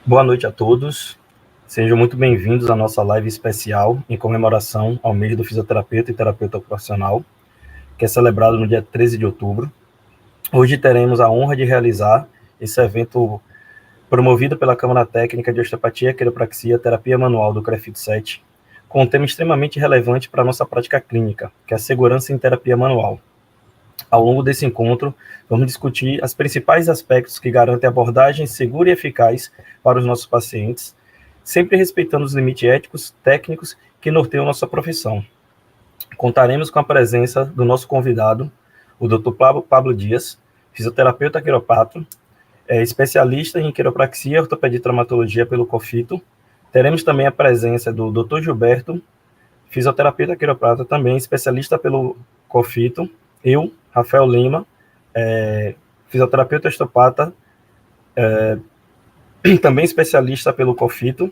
Boa noite a todos. Sejam muito bem-vindos à nossa live especial em comemoração ao mês do fisioterapeuta e terapeuta ocupacional, que é celebrado no dia 13 de outubro. Hoje teremos a honra de realizar esse evento promovido pela Câmara Técnica de Osteopatia, Quiropraxia, Terapia Manual do CREFIT 7, com um tema extremamente relevante para a nossa prática clínica, que é a segurança em terapia manual. Ao longo desse encontro, vamos discutir os principais aspectos que garantem abordagem segura e eficaz para os nossos pacientes, sempre respeitando os limites éticos, técnicos que norteiam nossa profissão. Contaremos com a presença do nosso convidado, o Dr. Pablo Dias, fisioterapeuta quiropatra, especialista em quiropraxia, ortopedia e traumatologia pelo COFITO. Teremos também a presença do Dr. Gilberto, fisioterapeuta quiropatra, também especialista pelo COFITO. Eu, Rafael Lima, fisioterapeuta osteopata, também especialista pelo COFITO,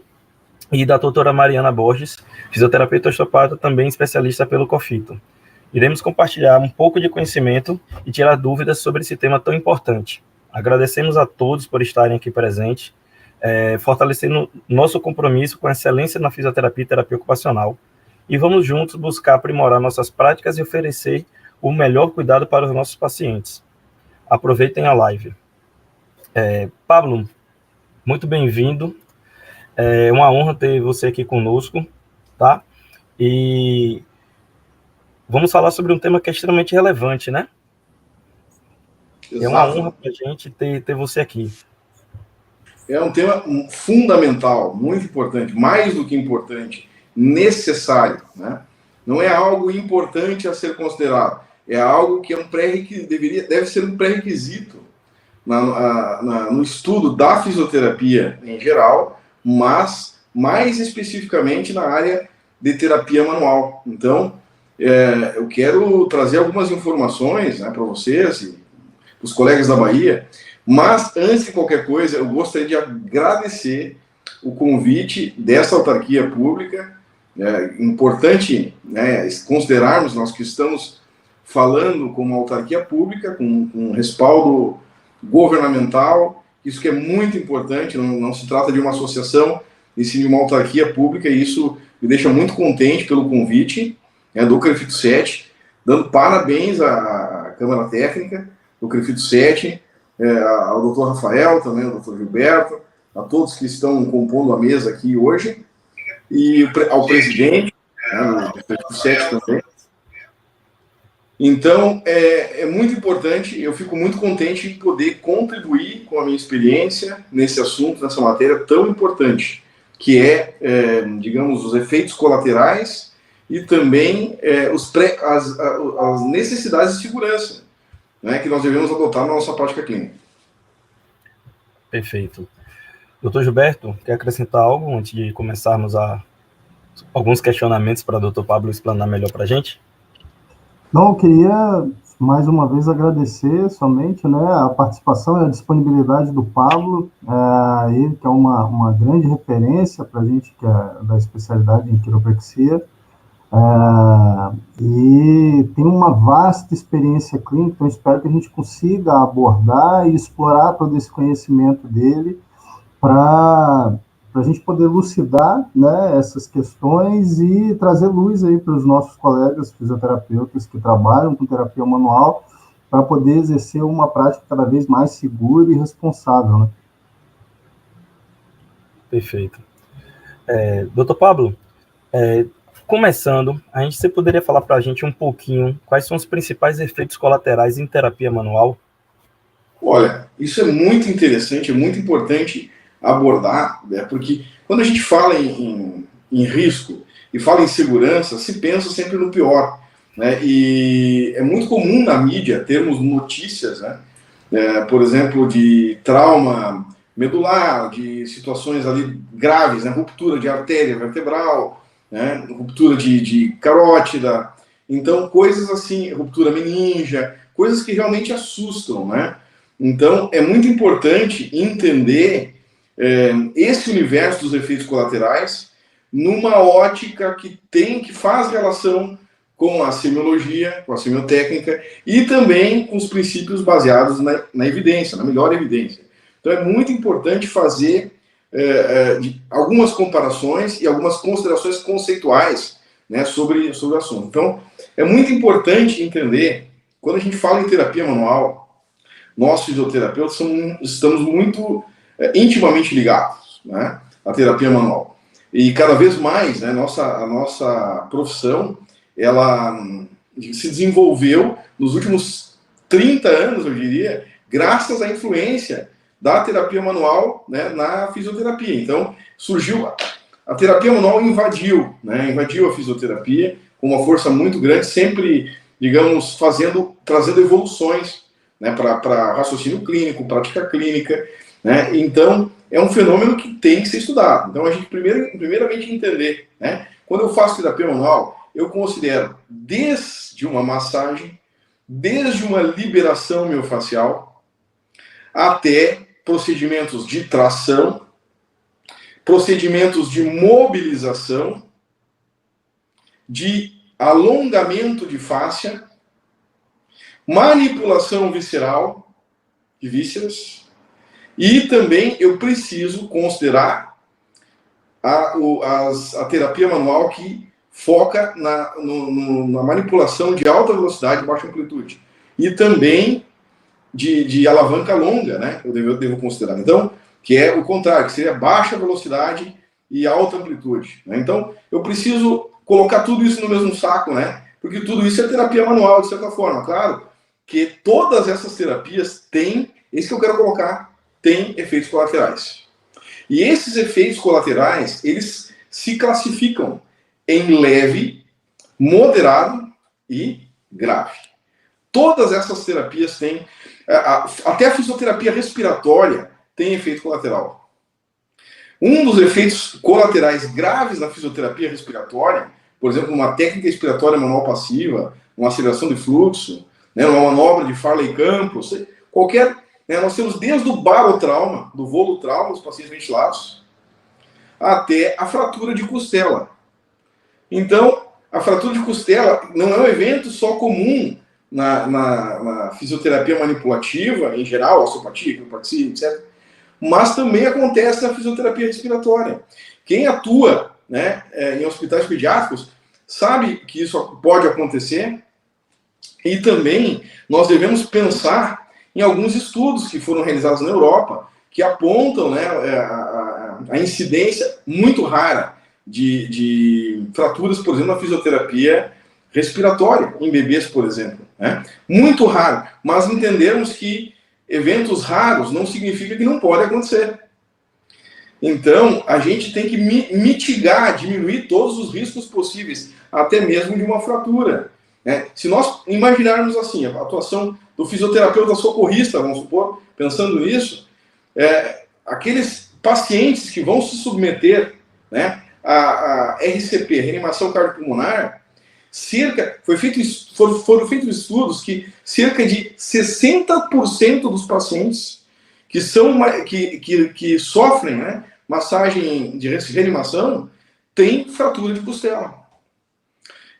e da doutora Mariana Borges, fisioterapeuta osteopata, também especialista pelo COFITO. Iremos compartilhar um pouco de conhecimento e tirar dúvidas sobre esse tema tão importante. Agradecemos a todos por estarem aqui presentes, fortalecendo nosso compromisso com a excelência na fisioterapia e terapia ocupacional, e vamos juntos buscar aprimorar nossas práticas e oferecer o melhor cuidado para os nossos pacientes. Aproveitem a live. Pablo, muito bem-vindo. É uma honra ter você aqui conosco, tá? E vamos falar sobre um tema que é extremamente relevante, né? Exato. É uma honra para a gente ter você aqui. É um tema fundamental, muito importante, mais do que importante, necessário, né? Não é algo importante a ser considerado, é algo que é deve ser um pré-requisito no estudo da fisioterapia em geral, mas mais especificamente na área de terapia manual. Então, eu quero trazer algumas informações, né, para vocês e os colegas da Bahia, mas antes de qualquer coisa, eu gostaria de agradecer o convite dessa autarquia pública. É importante, né, considerarmos nós que estamos falando com uma autarquia pública, com respaldo governamental, isso que é muito importante, não se trata de uma associação, e sim de uma autarquia pública, e isso me deixa muito contente pelo convite, do CREFIT 7, dando parabéns à Câmara Técnica do CREFIT 7, ao Dr. Rafael, também ao Dr. Gilberto, a todos que estão compondo a mesa aqui hoje, e ao presidente, do CREFIT 7 também. Então, é muito importante, eu fico muito contente em poder contribuir com a minha experiência nesse assunto, nessa matéria tão importante, que digamos, os efeitos colaterais e também as necessidades de segurança, né, que nós devemos adotar na nossa prática clínica. Perfeito. Doutor Gilberto, quer acrescentar algo antes de começarmos alguns questionamentos para o doutor Pablo explanar melhor para a gente? Não, eu queria mais uma vez agradecer somente, né, a participação e a disponibilidade do Pablo, ele que é uma grande referência para a gente que é da especialidade em quiropraxia, e tem uma vasta experiência clínica, então espero que a gente consiga abordar e explorar todo esse conhecimento dele para a gente poder elucidar, né, essas questões e trazer luz aí para os nossos colegas fisioterapeutas que trabalham com terapia manual para poder exercer uma prática cada vez mais segura e responsável, né? Perfeito. Doutor Pablo, começando, você poderia falar para a gente um pouquinho quais são os principais efeitos colaterais em terapia manual? Olha, isso é muito interessante, é muito importante abordar, né, porque quando a gente fala em risco e fala em segurança, se pensa sempre no pior, né, e é muito comum na mídia termos notícias, né, por exemplo, de trauma medular, de situações ali graves, né, ruptura de artéria vertebral, né, ruptura de carótida, então coisas assim, ruptura meningia, coisas que realmente assustam, né. Então é muito importante entender esse universo dos efeitos colaterais numa ótica que faz relação com a semiologia, com a semiotécnica e também com os princípios baseados na evidência, na melhor evidência. Então é muito importante fazer de algumas comparações e algumas considerações conceituais, né, sobre o assunto. Então, é muito importante entender, quando a gente fala em terapia manual, nós fisioterapeutas estamos muito intimamente ligados, né, à terapia manual. E cada vez mais, né, a nossa profissão, ela se desenvolveu nos últimos 30 anos, eu diria, graças à influência da terapia manual, né, na fisioterapia. Então, surgiu, a terapia manual invadiu a fisioterapia com uma força muito grande, sempre, digamos, trazendo evoluções, né, para raciocínio clínico, prática clínica, né? Então, é um fenômeno que tem que ser estudado. Então, a gente primeiramente entender, né, quando eu faço terapia manual, eu considero desde uma massagem, desde uma liberação miofascial, até procedimentos de tração, procedimentos de mobilização, de alongamento de fáscia, manipulação visceral, de vísceras, e também eu preciso considerar a terapia manual que foca na manipulação de alta velocidade e baixa amplitude. E também de alavanca longa, né? Eu devo considerar. Então, que é o contrário, que seria baixa velocidade e alta amplitude, né? Então, eu preciso colocar tudo isso no mesmo saco, né? Porque tudo isso é terapia manual, de certa forma. Claro que todas essas terapias têm, isso que eu quero colocar, têm efeitos colaterais. E esses efeitos colaterais, eles se classificam em leve, moderado e grave. Todas essas terapias têm, até a fisioterapia respiratória tem efeito colateral. Um dos efeitos colaterais graves na fisioterapia respiratória, por exemplo, uma técnica respiratória manual passiva, uma aceleração de fluxo, né, uma manobra de Farley-Campos, qualquer, né, nós temos desde o barotrauma, do volutrauma, dos pacientes ventilados, até a fratura de costela. Então, a fratura de costela não é um evento só comum na fisioterapia manipulativa, em geral, osteopatia, quiropraxia, etc., mas também acontece na fisioterapia respiratória. Quem atua, né, em hospitais pediátricos sabe que isso pode acontecer, e também nós devemos pensar em alguns estudos que foram realizados na Europa, que apontam, né, a incidência muito rara de fraturas, por exemplo, na fisioterapia respiratória, em bebês, por exemplo, né? Muito raro, mas entendermos que eventos raros não significa que não pode acontecer. Então, a gente tem que mitigar, diminuir todos os riscos possíveis, até mesmo de uma fratura, né? Se nós imaginarmos assim, a atuação do fisioterapeuta socorrista, vamos supor, pensando nisso, aqueles pacientes que vão se submeter, né, a RCP, reanimação cardiopulmonar, foram feitos estudos que cerca de 60% dos pacientes que sofrem, né, massagem de reanimação têm fratura de costela.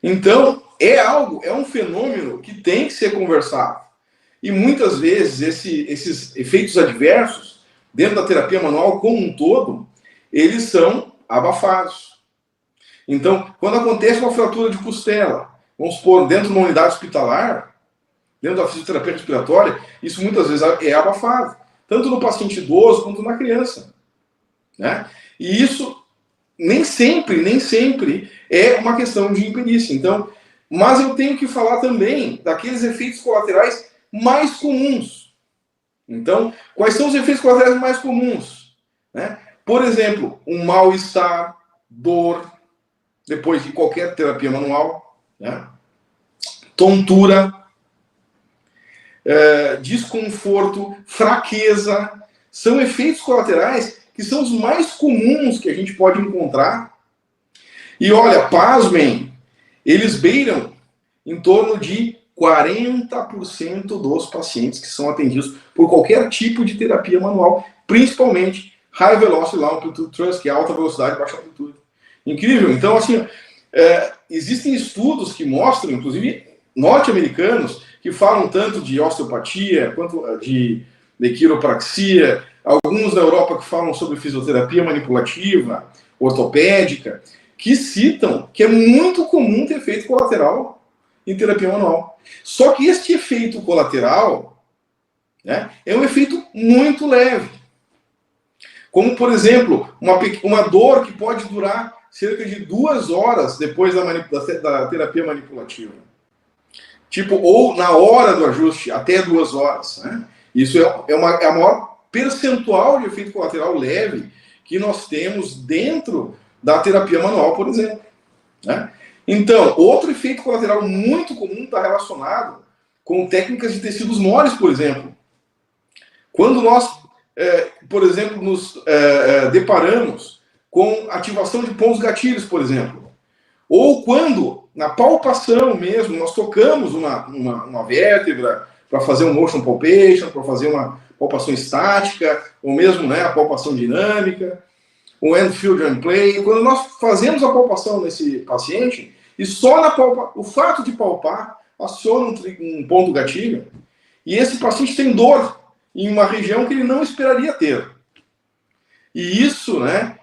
Então, é um fenômeno que tem que ser conversado. E muitas vezes esses efeitos adversos, dentro da terapia manual como um todo, eles são abafados. Então, quando acontece uma fratura de costela, vamos supor, dentro de uma unidade hospitalar, dentro da fisioterapia respiratória, isso muitas vezes é abafado, tanto no paciente idoso quanto na criança, né? E isso nem sempre é uma questão de imperícia. Então, mas eu tenho que falar também daqueles efeitos colaterais mais comuns. Então, quais são os efeitos colaterais mais comuns, né? Por exemplo, um mal-estar, dor, depois de qualquer terapia manual, né? Tontura, desconforto, fraqueza, são efeitos colaterais que são os mais comuns que a gente pode encontrar. E olha, pasmem, eles beiram em torno de 40% dos pacientes que são atendidos por qualquer tipo de terapia manual, principalmente High Velocity Low Amplitude Thrust, que é alta velocidade e baixa amplitude. Incrível. Então, assim, existem estudos que mostram, inclusive norte-americanos, que falam tanto de osteopatia, quanto de quiropraxia, alguns na Europa que falam sobre fisioterapia manipulativa, ortopédica, que citam que é muito comum ter efeito colateral em terapia manual. Só que este efeito colateral, né, é um efeito muito leve. Como, por exemplo, uma dor que pode durar cerca de 2 horas depois da terapia manipulativa. Tipo, ou na hora do ajuste, até 2 horas. Né? Isso é a maior percentual de efeito colateral leve que nós temos dentro da terapia manual, por exemplo. Né? Então, outro efeito colateral muito comum está relacionado com técnicas de tecidos moles, por exemplo. Quando nós, por exemplo, nos deparamos com ativação de pontos gatilhos, por exemplo, ou quando, na palpação mesmo, nós tocamos uma vértebra para fazer um motion palpation, para fazer uma palpação estática, ou mesmo, né, a palpação dinâmica, o end field and play. Quando nós fazemos a palpação nesse paciente, e só o fato de palpar aciona um ponto gatilho, e esse paciente tem dor em uma região que ele não esperaria ter. E isso, né,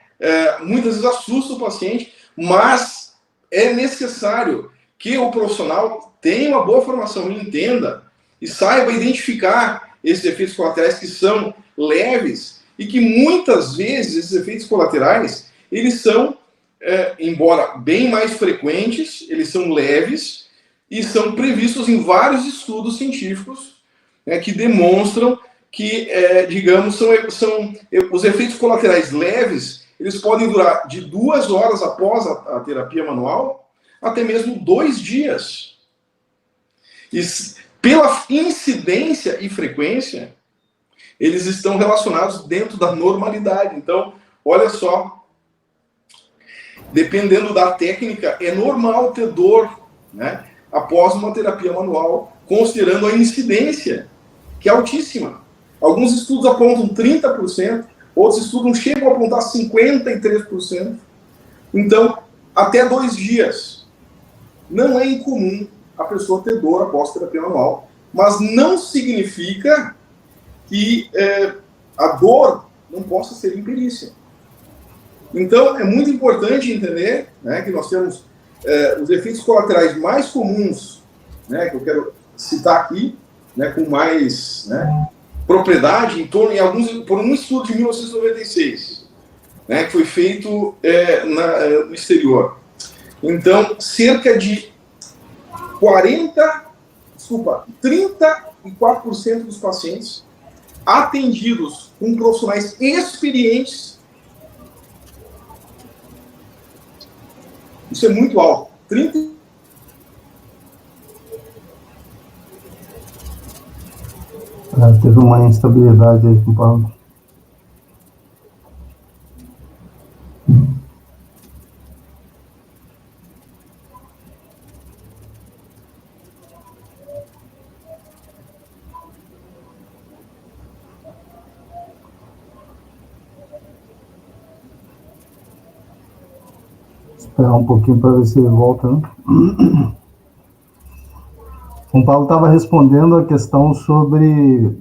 muitas vezes assusta o paciente, mas é necessário que o profissional tenha uma boa formação e entenda e saiba identificar esses efeitos colaterais que são leves e que muitas vezes esses efeitos colaterais, eles são, embora bem mais frequentes, eles são leves e são previstos em vários estudos científicos, né, que demonstram que, digamos, são os efeitos colaterais leves, eles podem durar de 2 horas após a terapia manual até mesmo 2 dias. E pela incidência e frequência, eles estão relacionados dentro da normalidade. Então, olha só, dependendo da técnica, é normal ter dor, né, após uma terapia manual, considerando a incidência, que é altíssima. Alguns estudos apontam 30%, outros estudos chegam a apontar 53%. Então, até 2 dias. Não é incomum a pessoa ter dor após terapia manual, mas não significa que a dor não possa ser imperícia. Então, é muito importante entender, né, que nós temos os efeitos colaterais mais comuns, né, que eu quero citar aqui, né, com mais, né, propriedade, por um estudo de 1996, né, que foi feito no exterior. Então, cerca de 34% dos pacientes atendidos com profissionais experientes, isso é muito alto, 30. Teve uma instabilidade aí com o Paulo. Esperar um pouquinho para ver se ele volta, né? O Paulo estava respondendo a questão sobre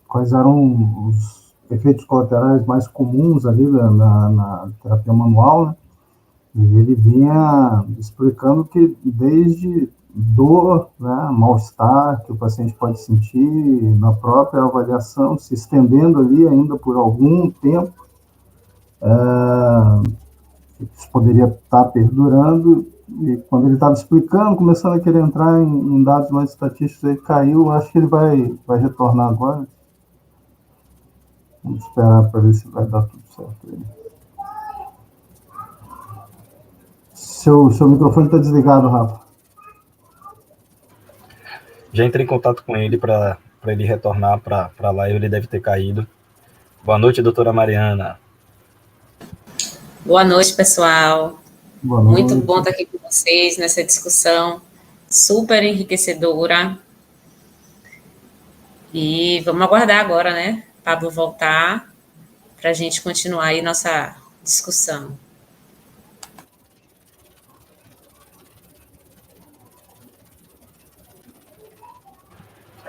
quais eram os efeitos colaterais mais comuns ali na terapia manual, né? E ele vinha explicando que desde dor, né, mal-estar que o paciente pode sentir na própria avaliação, se estendendo ali ainda por algum tempo, isso poderia estar perdurando, e quando ele estava explicando, começando a querer entrar em dados mais estatísticos, ele caiu. Acho que ele vai retornar agora. Vamos esperar para ver se vai dar tudo certo aí. Seu microfone está desligado, Rafa. Já entrei em contato com ele para ele retornar para a live, ele deve ter caído. Boa noite, doutora Mariana. Boa noite, pessoal. Boa noite. Muito bom estar aqui com vocês nessa discussão super enriquecedora. E vamos aguardar agora, né, Pablo voltar para a gente continuar aí nossa discussão.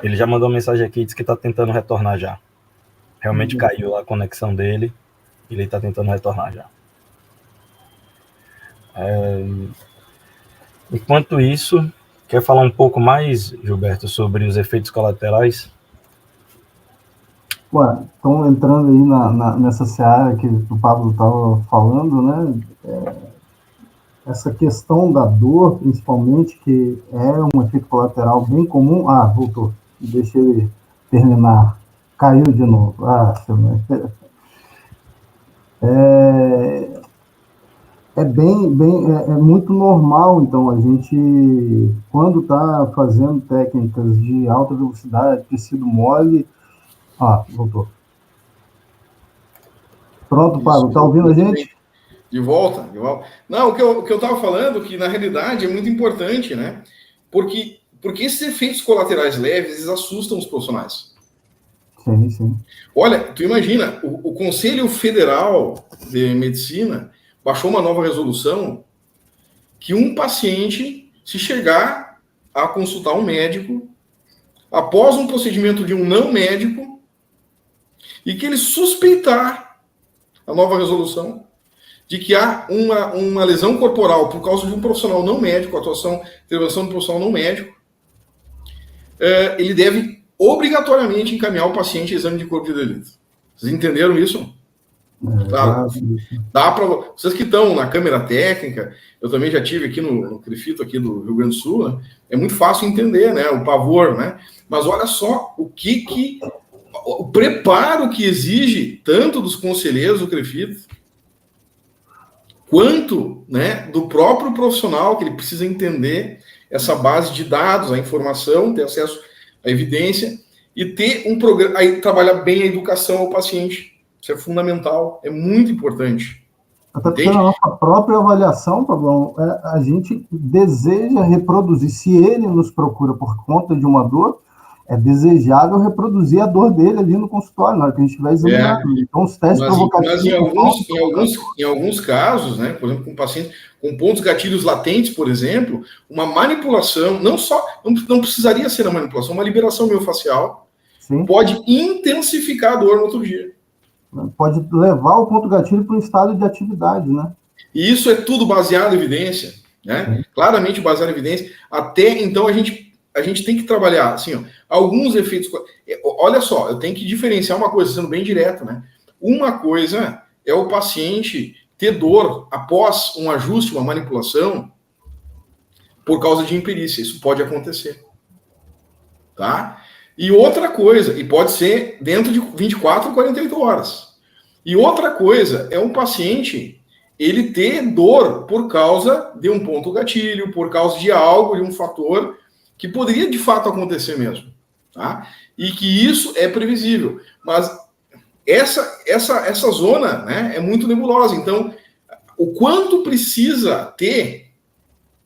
Ele já mandou uma mensagem aqui, disse que está tentando retornar já. realmente caiu a conexão dele e ele está tentando retornar já. Enquanto isso, quer falar um pouco mais, Gilberto, sobre os efeitos colaterais? Então, entrando aí nessa seara que o Pablo estava falando, né? Essa questão da dor, principalmente, que é um efeito colateral bem comum. Voltou. Deixa ele terminar. Caiu de novo. É muito normal, então, a gente, quando está fazendo técnicas de alta velocidade, tecido mole... voltou. Pronto, Pablo, está ouvindo a gente? De volta. Não, o que eu estava falando, que na realidade é muito importante, né? Porque esses efeitos colaterais leves, eles assustam os profissionais. Sim. Olha, tu imagina, o Conselho Federal de Medicina baixou uma nova resolução que um paciente, se chegar a consultar um médico, após um procedimento de um não médico, e que ele suspeitar, a nova resolução, de que há uma lesão corporal por causa de um profissional não médico, intervenção do profissional não médico, ele deve obrigatoriamente encaminhar o paciente a exame de corpo de delito. Vocês entenderam isso? Claro. Dá para vocês que estão na câmera técnica, eu também já tive aqui no CREFITO aqui do Rio Grande do Sul, né? É muito fácil entender, né? O pavor, né? Mas olha só o preparo que exige tanto dos conselheiros do CREFITO quanto, né, do próprio profissional, que ele precisa entender essa base de dados, a informação, ter acesso à evidência e ter um programa, aí trabalhar bem a educação ao paciente. Isso é fundamental, é muito importante. Até porque na nossa própria avaliação, Pablão, a gente deseja reproduzir. Se ele nos procura por conta de uma dor, é desejável reproduzir a dor dele ali no consultório, na hora que a gente vai examinar. Então, os testes provocativos... Mas em alguns casos, né, por exemplo, com pacientes com pontos gatilhos latentes, por exemplo, uma manipulação, não precisaria ser a manipulação, uma liberação miofascial, sim, pode intensificar a dor no outro dia. Pode levar o ponto gatilho para um estado de atividade, né? E isso é tudo baseado em evidência, né? Sim. Claramente baseado em evidência. Até então a gente tem que trabalhar, assim, alguns efeitos... Olha só, eu tenho que diferenciar uma coisa, sendo bem direto, né? Uma coisa é o paciente ter dor após um ajuste, uma manipulação, por causa de imperícia. Isso pode acontecer. Tá? E outra coisa, e pode ser dentro de 24 a 48 horas. E outra coisa é um paciente, ele ter dor por causa de um ponto gatilho, por causa de algo, de um fator que poderia de fato acontecer mesmo, tá? E que isso é previsível. Mas essa zona, né, é muito nebulosa. Então, o quanto precisa ter,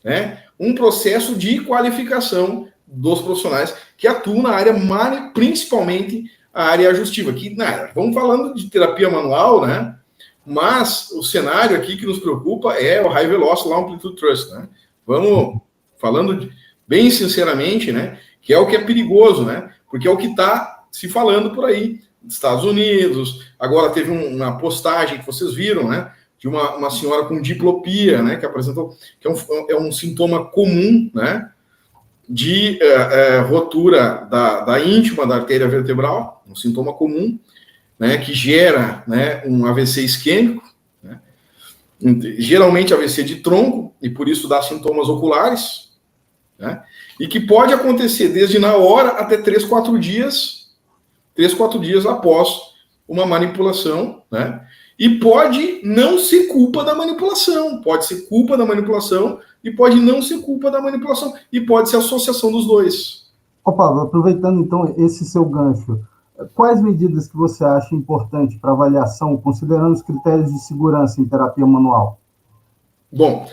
né, um processo de qualificação dos profissionais que atuam na área, principalmente a área ajustiva. Vamos falando de terapia manual, né? Mas o cenário aqui que nos preocupa é o High Velocity Low Amplitude Thrust, né? Vamos falando bem sinceramente, né? Que é o que é perigoso, né? Porque é o que está se falando por aí, nos Estados Unidos. Agora teve uma postagem que vocês viram, né? De uma senhora com diplopia, né? Que apresentou, que é um sintoma comum, né? De rotura da íntima da artéria vertebral, um sintoma comum, né, que gera, né, um AVC isquêmico, né, geralmente AVC de tronco, e por isso dá sintomas oculares, né, e que pode acontecer desde na hora até 3-4 dias após uma manipulação, né, e pode não ser culpa da manipulação, pode ser culpa da manipulação e pode não ser culpa da manipulação, e pode ser associação dos dois. Pablo, aproveitando então esse seu gancho, quais medidas que você acha importante para avaliação, considerando os critérios de segurança em terapia manual? Bom,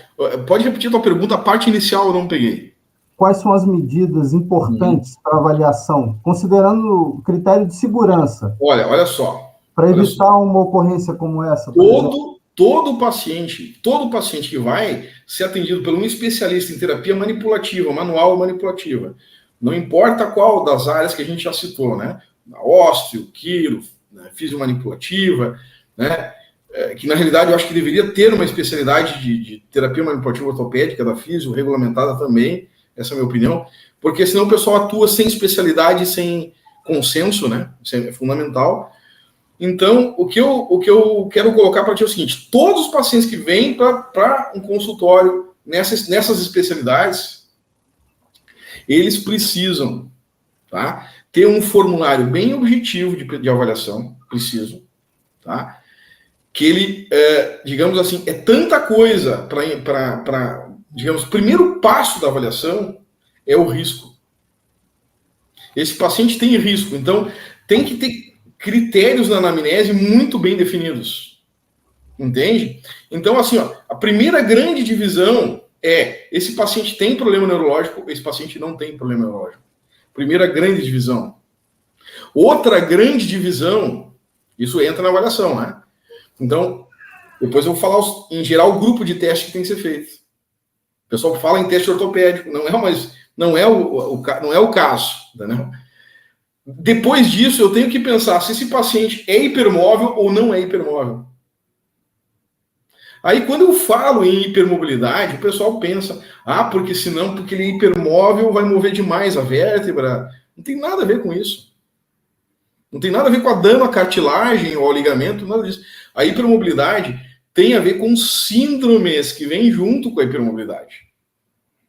pode repetir a tua pergunta, a parte inicial eu não peguei. Quais são as medidas importantes para avaliação, considerando o critério de segurança? Olha só. Para evitar uma ocorrência como essa, todo paciente que vai ser atendido por um especialista em terapia manipulativa, manual ou manipulativa, não importa qual das áreas que a gente já citou, né? Ósteo, quiro, né, fisiomanipulativa, né, que na realidade eu acho que deveria ter uma especialidade de terapia manipulativa ortopédica da físio, regulamentada também, essa é a minha opinião, porque senão o pessoal atua sem especialidade, sem consenso, né, isso é fundamental. Então, o que eu quero colocar para ti é o seguinte: todos os pacientes que vêm para um consultório nessas especialidades, eles precisam, tá, ter um formulário bem objetivo de avaliação, preciso, tá, que ele, digamos assim, é tanta coisa para, digamos, o primeiro passo da avaliação é o risco. Esse paciente tem risco, então tem que ter critérios na anamnese muito bem definidos. Entende? Então, assim, ó, a primeira grande divisão é: esse paciente tem problema neurológico, esse paciente não tem problema neurológico. Primeira grande divisão. Outra grande divisão, isso entra na avaliação, né? Então, depois eu vou falar, em geral, o grupo de teste que tem que ser feito. O pessoal fala em teste ortopédico, não é o caso, entendeu? Depois disso, eu tenho que pensar se esse paciente é hipermóvel ou não é hipermóvel. Aí, quando eu falo em hipermobilidade, o pessoal pensa, porque ele é hipermóvel, vai mover demais a vértebra. Não tem nada a ver com isso. Não tem nada a ver com dano à cartilagem ou ao ligamento, nada disso. A hipermobilidade tem a ver com síndromes que vêm junto com a hipermobilidade.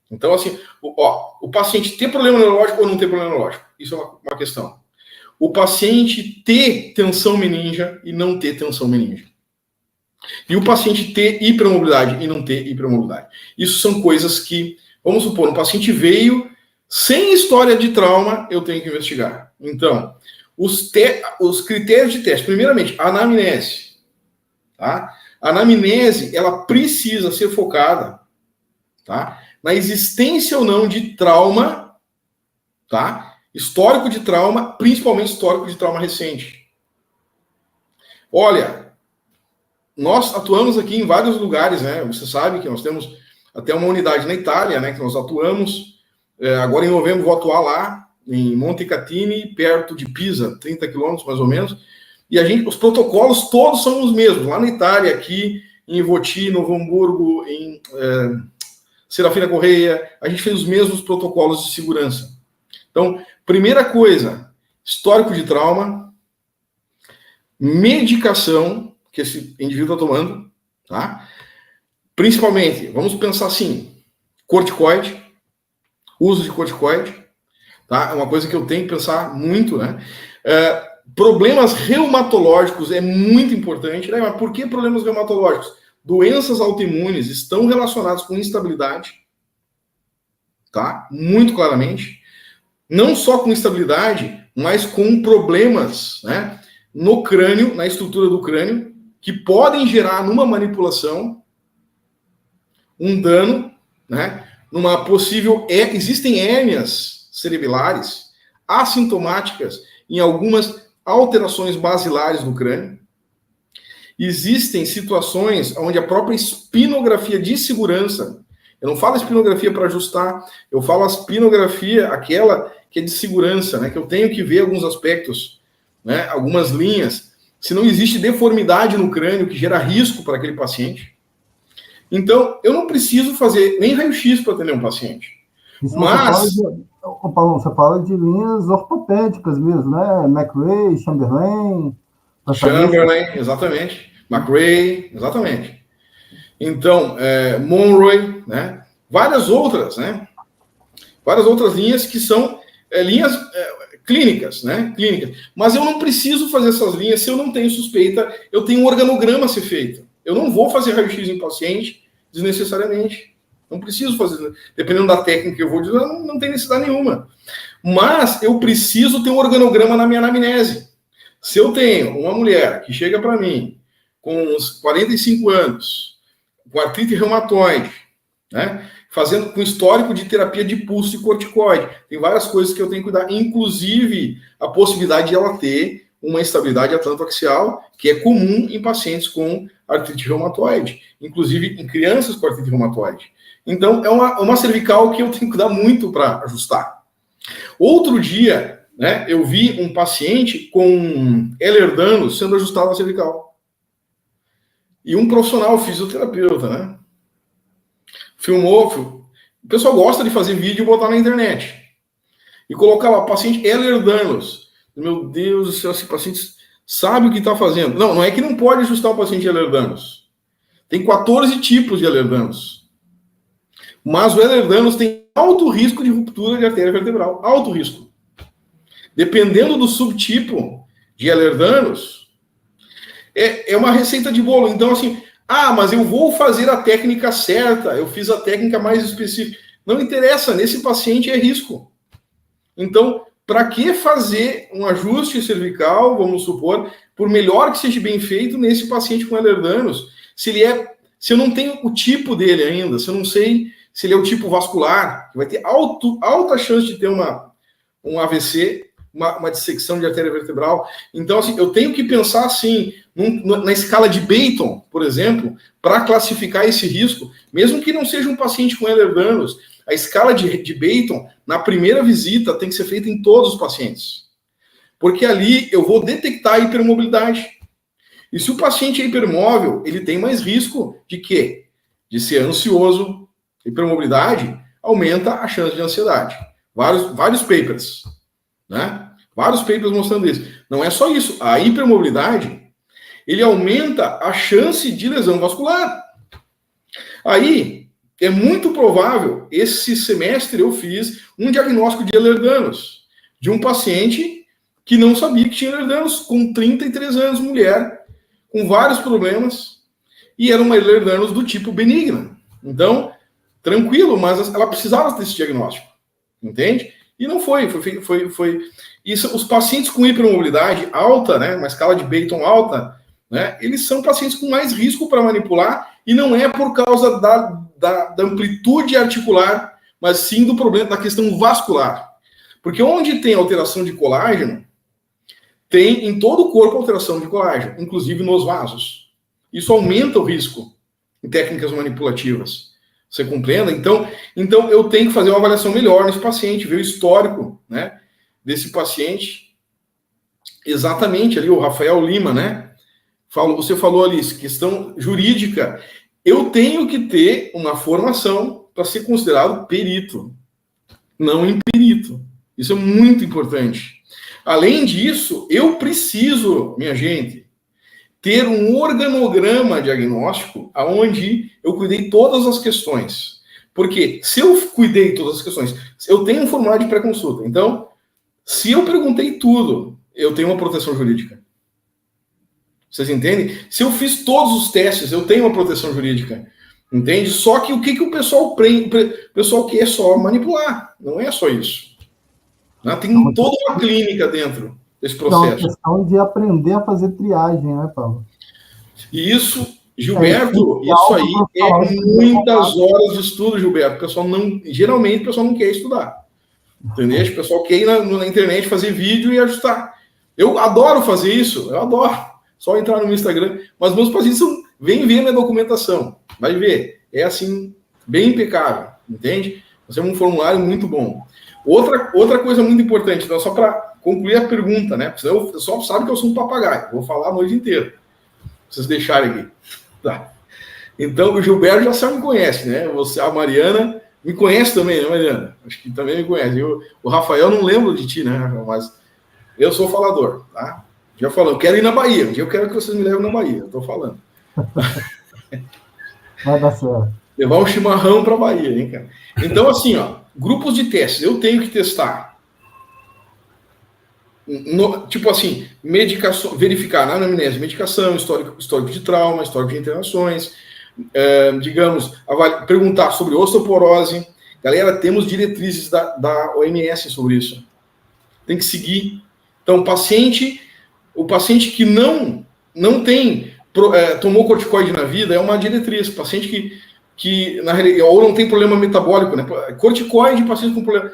Então, assim, o paciente ter problema neurológico ou não ter problema neurológico, isso é uma questão. O paciente ter tensão meningia e não ter tensão meningia. E o paciente ter hipermobilidade e não ter hipermobilidade. Isso são coisas que, vamos supor, um paciente veio sem história de trauma, eu tenho que investigar. Então, os critérios de teste, primeiramente, a anamnese. Tá? A anamnese, ela precisa ser focada, tá, na existência ou não de trauma, tá? Histórico de trauma, principalmente histórico de trauma recente. Olha, nós atuamos aqui em vários lugares, né? Você sabe que nós temos até uma unidade na Itália, né? Que nós atuamos. Agora em novembro vou atuar lá, em Montecatini, perto de Pisa, 30 quilômetros mais ou menos. E os protocolos todos são os mesmos. Lá na Itália, aqui em Voti, Novo Hamburgo, em Serafina Correia, a gente fez os mesmos protocolos de segurança. Então, primeira coisa, histórico de trauma, medicação que esse indivíduo está tomando, tá? Principalmente, vamos pensar assim, corticoide, uso de corticoide, tá? É uma coisa que eu tenho que pensar muito, né? Problemas reumatológicos é muito importante, né? Mas por que problemas reumatológicos? Doenças autoimunes estão relacionadas com instabilidade, tá? Muito claramente. Não só com instabilidade, mas com problemas, né, no crânio, na estrutura do crânio, que podem gerar numa manipulação um dano, né, numa possível... Existem hérnias cerebelares assintomáticas em algumas alterações basilares do crânio. Existem situações onde a própria espinografia de segurança, eu não falo espinografia para ajustar, eu falo a espinografia, aquela que é de segurança, né, que eu tenho que ver alguns aspectos, né, algumas linhas, se não existe deformidade no crânio que gera risco para aquele paciente. Então, eu não preciso fazer nem raio-x para atender um paciente. Isso mas... Paulo, você fala de linhas ortopédicas mesmo, né? McRae, Chamberlain... Chamberlain, exatamente. McRae, exatamente. Então, Monroe, né? Várias outras, né? Várias outras linhas que são linhas clínicas, né? Clínicas. Mas eu não preciso fazer essas linhas se eu não tenho suspeita, eu tenho um organograma a ser feito. Eu não vou fazer raio-x em paciente desnecessariamente. Não preciso fazer. Dependendo da técnica que eu vou dizer, não tem necessidade nenhuma. Mas eu preciso ter um organograma na minha anamnese. Se eu tenho uma mulher que chega para mim com uns 45 anos, com artrite reumatoide, né, fazendo com histórico de terapia de pulso e corticoide, tem várias coisas que eu tenho que cuidar, inclusive a possibilidade de ela ter uma instabilidade atlantoaxial, que é comum em pacientes com artrite reumatoide, inclusive em crianças com artrite reumatoide. Então, é uma cervical que eu tenho que cuidar muito para ajustar. Outro dia, né, eu vi um paciente com Ehlers-Danlos sendo ajustado na cervical. E um profissional fisioterapeuta, né? Filmou. O pessoal gosta de fazer vídeo e botar na internet. E colocar lá, paciente Ehlers-Danlos. Meu Deus do céu, esse paciente sabe o que está fazendo. Não é que não pode ajustar o paciente Ehlers-Danlos. Tem 14 tipos de Ehlers-Danlos. Mas o Ehlers-Danlos tem alto risco de ruptura de artéria vertebral. Alto risco. Dependendo do subtipo de Ehlers-Danlos, é uma receita de bolo. Então, assim, mas eu vou fazer a técnica certa, eu fiz a técnica mais específica. Não interessa, nesse paciente é risco. Então, para que fazer um ajuste cervical, vamos supor, por melhor que seja bem feito nesse paciente com Ehlers-Danlos, se eu não tenho o tipo dele ainda, se eu não sei se ele é o tipo vascular, que vai ter alta chance de ter um AVC, uma dissecção de artéria vertebral. Então, assim, eu tenho que pensar assim, na escala de Beighton, por exemplo, para classificar esse risco, mesmo que não seja um paciente com Ehlers-Danlos, a escala de Beighton, na primeira visita, tem que ser feita em todos os pacientes. Porque ali eu vou detectar a hipermobilidade. E se o paciente é hipermóvel, ele tem mais risco de quê? De ser ansioso. Hipermobilidade aumenta a chance de ansiedade. Vários papers, né? Vários papers mostrando isso. Não é só isso. A hipermobilidade, ele aumenta a chance de lesão vascular. Aí, é muito provável, esse semestre eu fiz um diagnóstico de Ehlers-Danlos, de um paciente que não sabia que tinha Ehlers-Danlos, com 33 anos, mulher, com vários problemas, e era uma Ehlers-Danlos do tipo benigna. Então, tranquilo, mas ela precisava desse diagnóstico, entende? E não foi. Isso, os pacientes com hipermobilidade alta, né, uma escala de Beighton alta, né, eles são pacientes com mais risco para manipular, e não é por causa da amplitude articular, mas sim do problema da questão vascular. Porque onde tem alteração de colágeno, tem em todo o corpo alteração de colágeno, inclusive nos vasos. Isso aumenta o risco em técnicas manipulativas. Você compreende? Então eu tenho que fazer uma avaliação melhor nesse paciente, ver o histórico, né, desse paciente. Exatamente ali, o Rafael Lima, né? Você falou ali, questão jurídica. Eu tenho que ter uma formação para ser considerado perito, não imperito. Isso é muito importante. Além disso, eu preciso, minha gente, ter um organograma diagnóstico onde eu cuidei todas as questões. Porque se eu cuidei todas as questões, eu tenho um formulário de pré-consulta. Então, se eu perguntei tudo, eu tenho uma proteção jurídica. Vocês entendem? Se eu fiz todos os testes, eu tenho uma proteção jurídica. Entende? Só que o que o pessoal o pessoal quer só manipular. Não é só isso. Né? Tem toda uma clínica dentro desse processo. É uma questão de aprender a fazer triagem, né, Paulo? E isso, Gilberto, isso aí é muitas horas de estudo, Gilberto. O pessoal geralmente o pessoal não quer estudar. Entendeu? O pessoal quer ir na internet fazer vídeo e ajustar. Eu adoro fazer isso, eu adoro. Só entrar no meu Instagram. Mas meus pacientes vêm ver minha documentação. Vai ver. É assim, bem impecável. Entende? Nós temos um formulário muito bom. Outra coisa muito importante, então, só para concluir a pergunta, né? Porque o pessoal sabe que eu sou um papagaio. Vou falar a noite inteira. Vocês deixarem aqui. Tá. Então, o Gilberto já me conhece, né? A Mariana me conhece também, né, Mariana? Acho que também me conhece. O Rafael não lembro de ti, né, Rafael? Mas eu sou falador, tá? Já falando, eu quero ir na Bahia. Um dia eu quero que vocês me levem na Bahia. Eu tô falando. Vai dar certo. Levar um chimarrão para a Bahia, hein, cara? Então, assim, ó, grupos de testes. Eu tenho que testar. Tipo assim, medicação, verificar na anamnese, medicação, histórico de trauma, histórico de internações, digamos, perguntar sobre osteoporose. Galera, temos diretrizes da OMS sobre isso. Tem que seguir. Então, o paciente que não tomou corticoide na vida é uma diretriz. Paciente que na realidade, ou não tem problema metabólico, né? Corticoide, paciente com problema,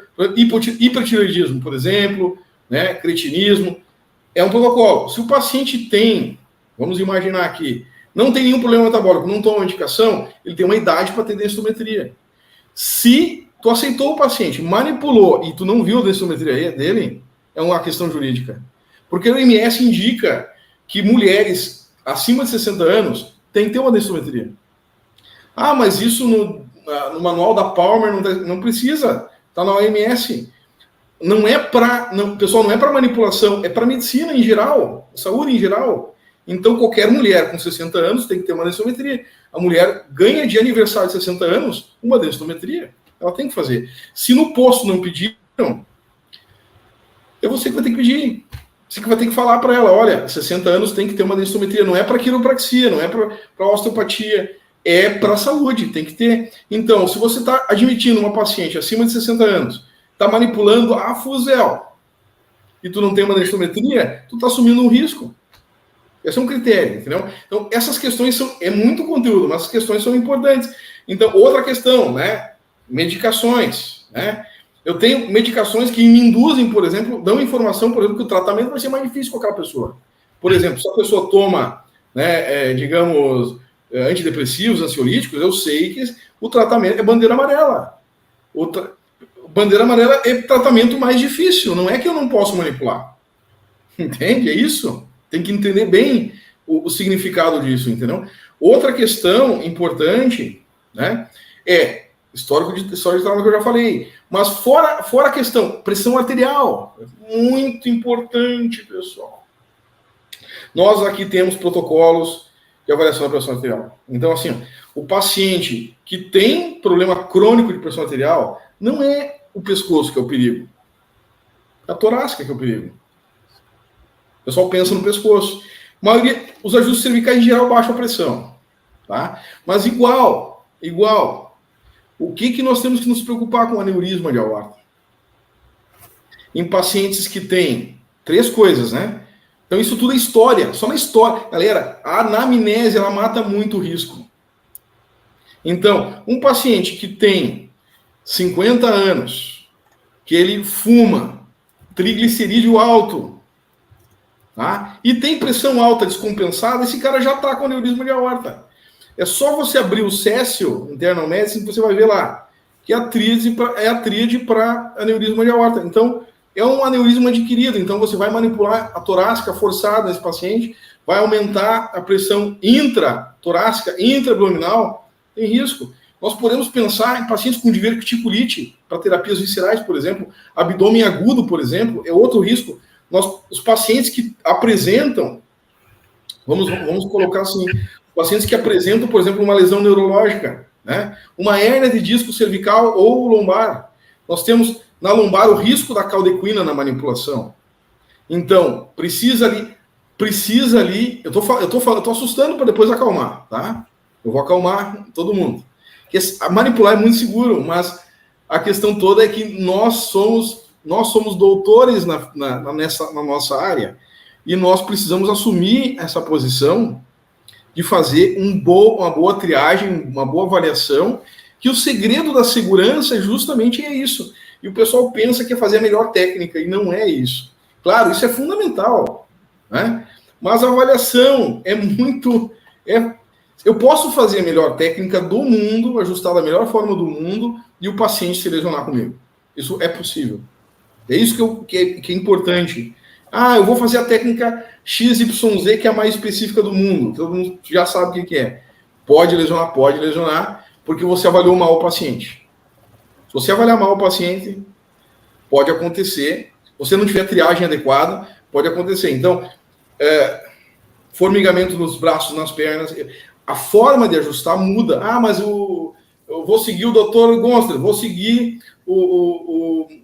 hipertireoidismo, por exemplo, né? Cretinismo, é um protocolo. Se o paciente tem, vamos imaginar aqui, não tem nenhum problema metabólico, não toma medicação, ele tem uma idade para ter densitometria. Se tu aceitou o paciente, manipulou e tu não viu a densitometria dele, é uma questão jurídica? Porque o OMS indica que mulheres acima de 60 anos têm que ter uma densitometria. Ah, mas isso no manual da Palmer não precisa, está na OMS. Não é para, pessoal, não é para manipulação, é para medicina em geral, saúde em geral. Então, qualquer mulher com 60 anos tem que ter uma densitometria. A mulher ganha de aniversário de 60 anos uma densitometria. Ela tem que fazer. Se no posto não pediram, é você que vai ter que pedir. Você que vai ter que falar para ela, olha, 60 anos tem que ter uma densitometria. Não é para quiropraxia, não é para osteopatia, é para saúde, tem que ter. Então, se você está admitindo uma paciente acima de 60 anos, está manipulando a Fuzel, e tu não tem uma densitometria, tu está assumindo um risco. Esse é um critério, entendeu? Então, essas questões é muito conteúdo, mas as questões são importantes. Então, outra questão, né? Medicações, né? Eu tenho medicações que me induzem, por exemplo, dão informação, por exemplo, que o tratamento vai ser mais difícil com aquela pessoa. Por exemplo, se a pessoa toma, né, digamos, antidepressivos, ansiolíticos, eu sei que o tratamento é bandeira amarela. Bandeira amarela é tratamento mais difícil, não é que eu não posso manipular. Entende? É isso. Tem que entender bem o significado disso, entendeu? Outra questão importante, né, é histórico de trauma que eu já falei. Mas fora a questão, pressão arterial. Muito importante, pessoal. Nós aqui temos protocolos de avaliação da pressão arterial. Então, assim, o paciente que tem problema crônico de pressão arterial, não é o pescoço que é o perigo. É a torácica que é o perigo. O pessoal pensa no pescoço. A maioria, os ajustes cervicais em geral baixam a pressão. Tá? Mas igual, o que nós temos que nos preocupar com o aneurisma de aorta? Em pacientes que têm 3 coisas, né? Então isso tudo é história, só na história. Galera, a anamnese, ela mata muito o risco. Então, um paciente que tem 50 anos, que ele fuma, triglicerídeo alto, tá? E tem pressão alta descompensada, esse cara já está com aneurisma de aorta. É só você abrir o Cécio, Internal Medicine, que você vai ver lá, que é a tríade para aneurisma de aorta. Então, é um aneurisma adquirido. Então, você vai manipular a torácica forçada nesse paciente, vai aumentar a pressão intratorácica, intraabdominal, tem risco. Nós podemos pensar em pacientes com diverticulite, para terapias viscerais, por exemplo, abdômen agudo, por exemplo, é outro risco. Os pacientes que apresentam, vamos colocar assim, pacientes que apresentam, por exemplo, uma lesão neurológica, né? Uma hérnia de disco cervical ou lombar. Nós temos na lombar o risco da caldequina na manipulação. Então, precisa ali, eu tô assustando para depois acalmar, tá? Eu vou acalmar todo mundo. Porque manipular é muito seguro, mas a questão toda é que nós somos doutores na nossa área e nós precisamos assumir essa posição de fazer uma boa triagem, uma boa avaliação, que o segredo da segurança justamente é isso. E o pessoal pensa que é fazer a melhor técnica, e não é isso. Claro, isso é fundamental, né? Mas a avaliação é muito... eu posso fazer a melhor técnica do mundo, ajustar da melhor forma do mundo, e o paciente se lesionar comigo. Isso é possível. É isso que é importante. Ah, eu vou fazer a técnica XYZ, que é a mais específica do mundo. Todo mundo já sabe o que é. Pode lesionar, porque você avaliou mal o paciente. Se você avaliar mal o paciente, pode acontecer. Se você não tiver triagem adequada, pode acontecer. Então, formigamento nos braços, nas pernas, a forma de ajustar muda. Ah, mas eu vou seguir o Dr. Gonster, vou seguir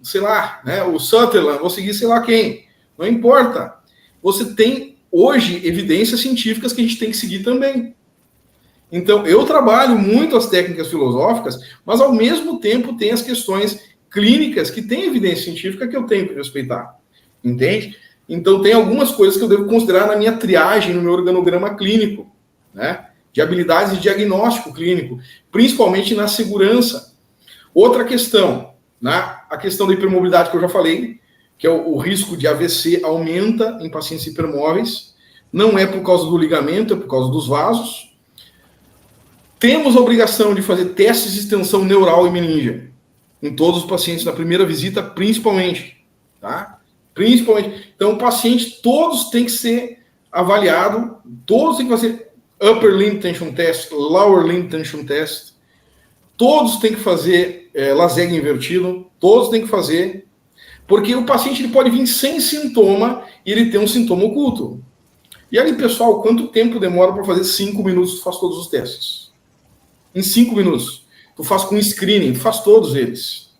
sei lá, né, o Sutherland, vou seguir sei lá quem. Não importa. Você tem, hoje, evidências científicas que a gente tem que seguir também. Então, eu trabalho muito as técnicas filosóficas, mas, ao mesmo tempo, tem as questões clínicas que têm evidência científica que eu tenho que respeitar. Entende? Então, tem algumas coisas que eu devo considerar na minha triagem, no meu organograma clínico, né? De habilidades de diagnóstico clínico, principalmente na segurança. Outra questão, né? A questão da hipermobilidade que eu já falei, que é o risco de AVC aumenta em pacientes hipermóveis. Não é por causa do ligamento, é por causa dos vasos. Temos a obrigação de fazer testes de extensão neural e meningia em todos os pacientes na primeira visita, principalmente, tá? Principalmente. Então, o paciente, todos têm que ser avaliados, todos têm que fazer upper limb tension test, lower limb tension test, todos têm que fazer laseg invertido, todos têm que fazer, porque o paciente ele pode vir sem sintoma e ele tem um sintoma oculto. E aí, pessoal, quanto tempo demora para fazer 5 minutos tu faz todos os testes? Em 5 minutos. Tu faz com screening, tu faz todos eles.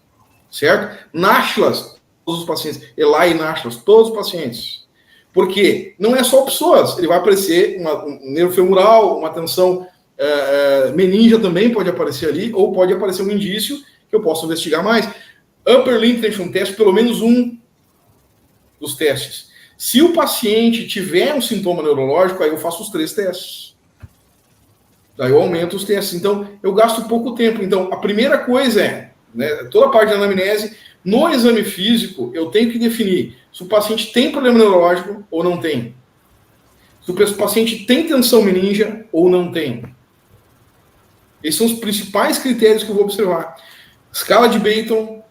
Certo? Náshilas, todos os pacientes. Eli náshilas, todos os pacientes. Porque não é só psoas. Ele vai aparecer um nervo femoral, uma tensão meningia também pode aparecer ali, ou pode aparecer um indício que eu posso investigar mais. Upper limb tension test, pelo menos um dos testes. Se o paciente tiver um sintoma neurológico, aí eu faço os 3 testes. Daí eu aumento os testes. Então, eu gasto pouco tempo. Então, a primeira coisa é, né, toda a parte da anamnese, no exame físico, eu tenho que definir se o paciente tem problema neurológico ou não tem. Se o paciente tem tensão meningia ou não tem. Esses são os principais critérios que eu vou observar. Escala de Beighton,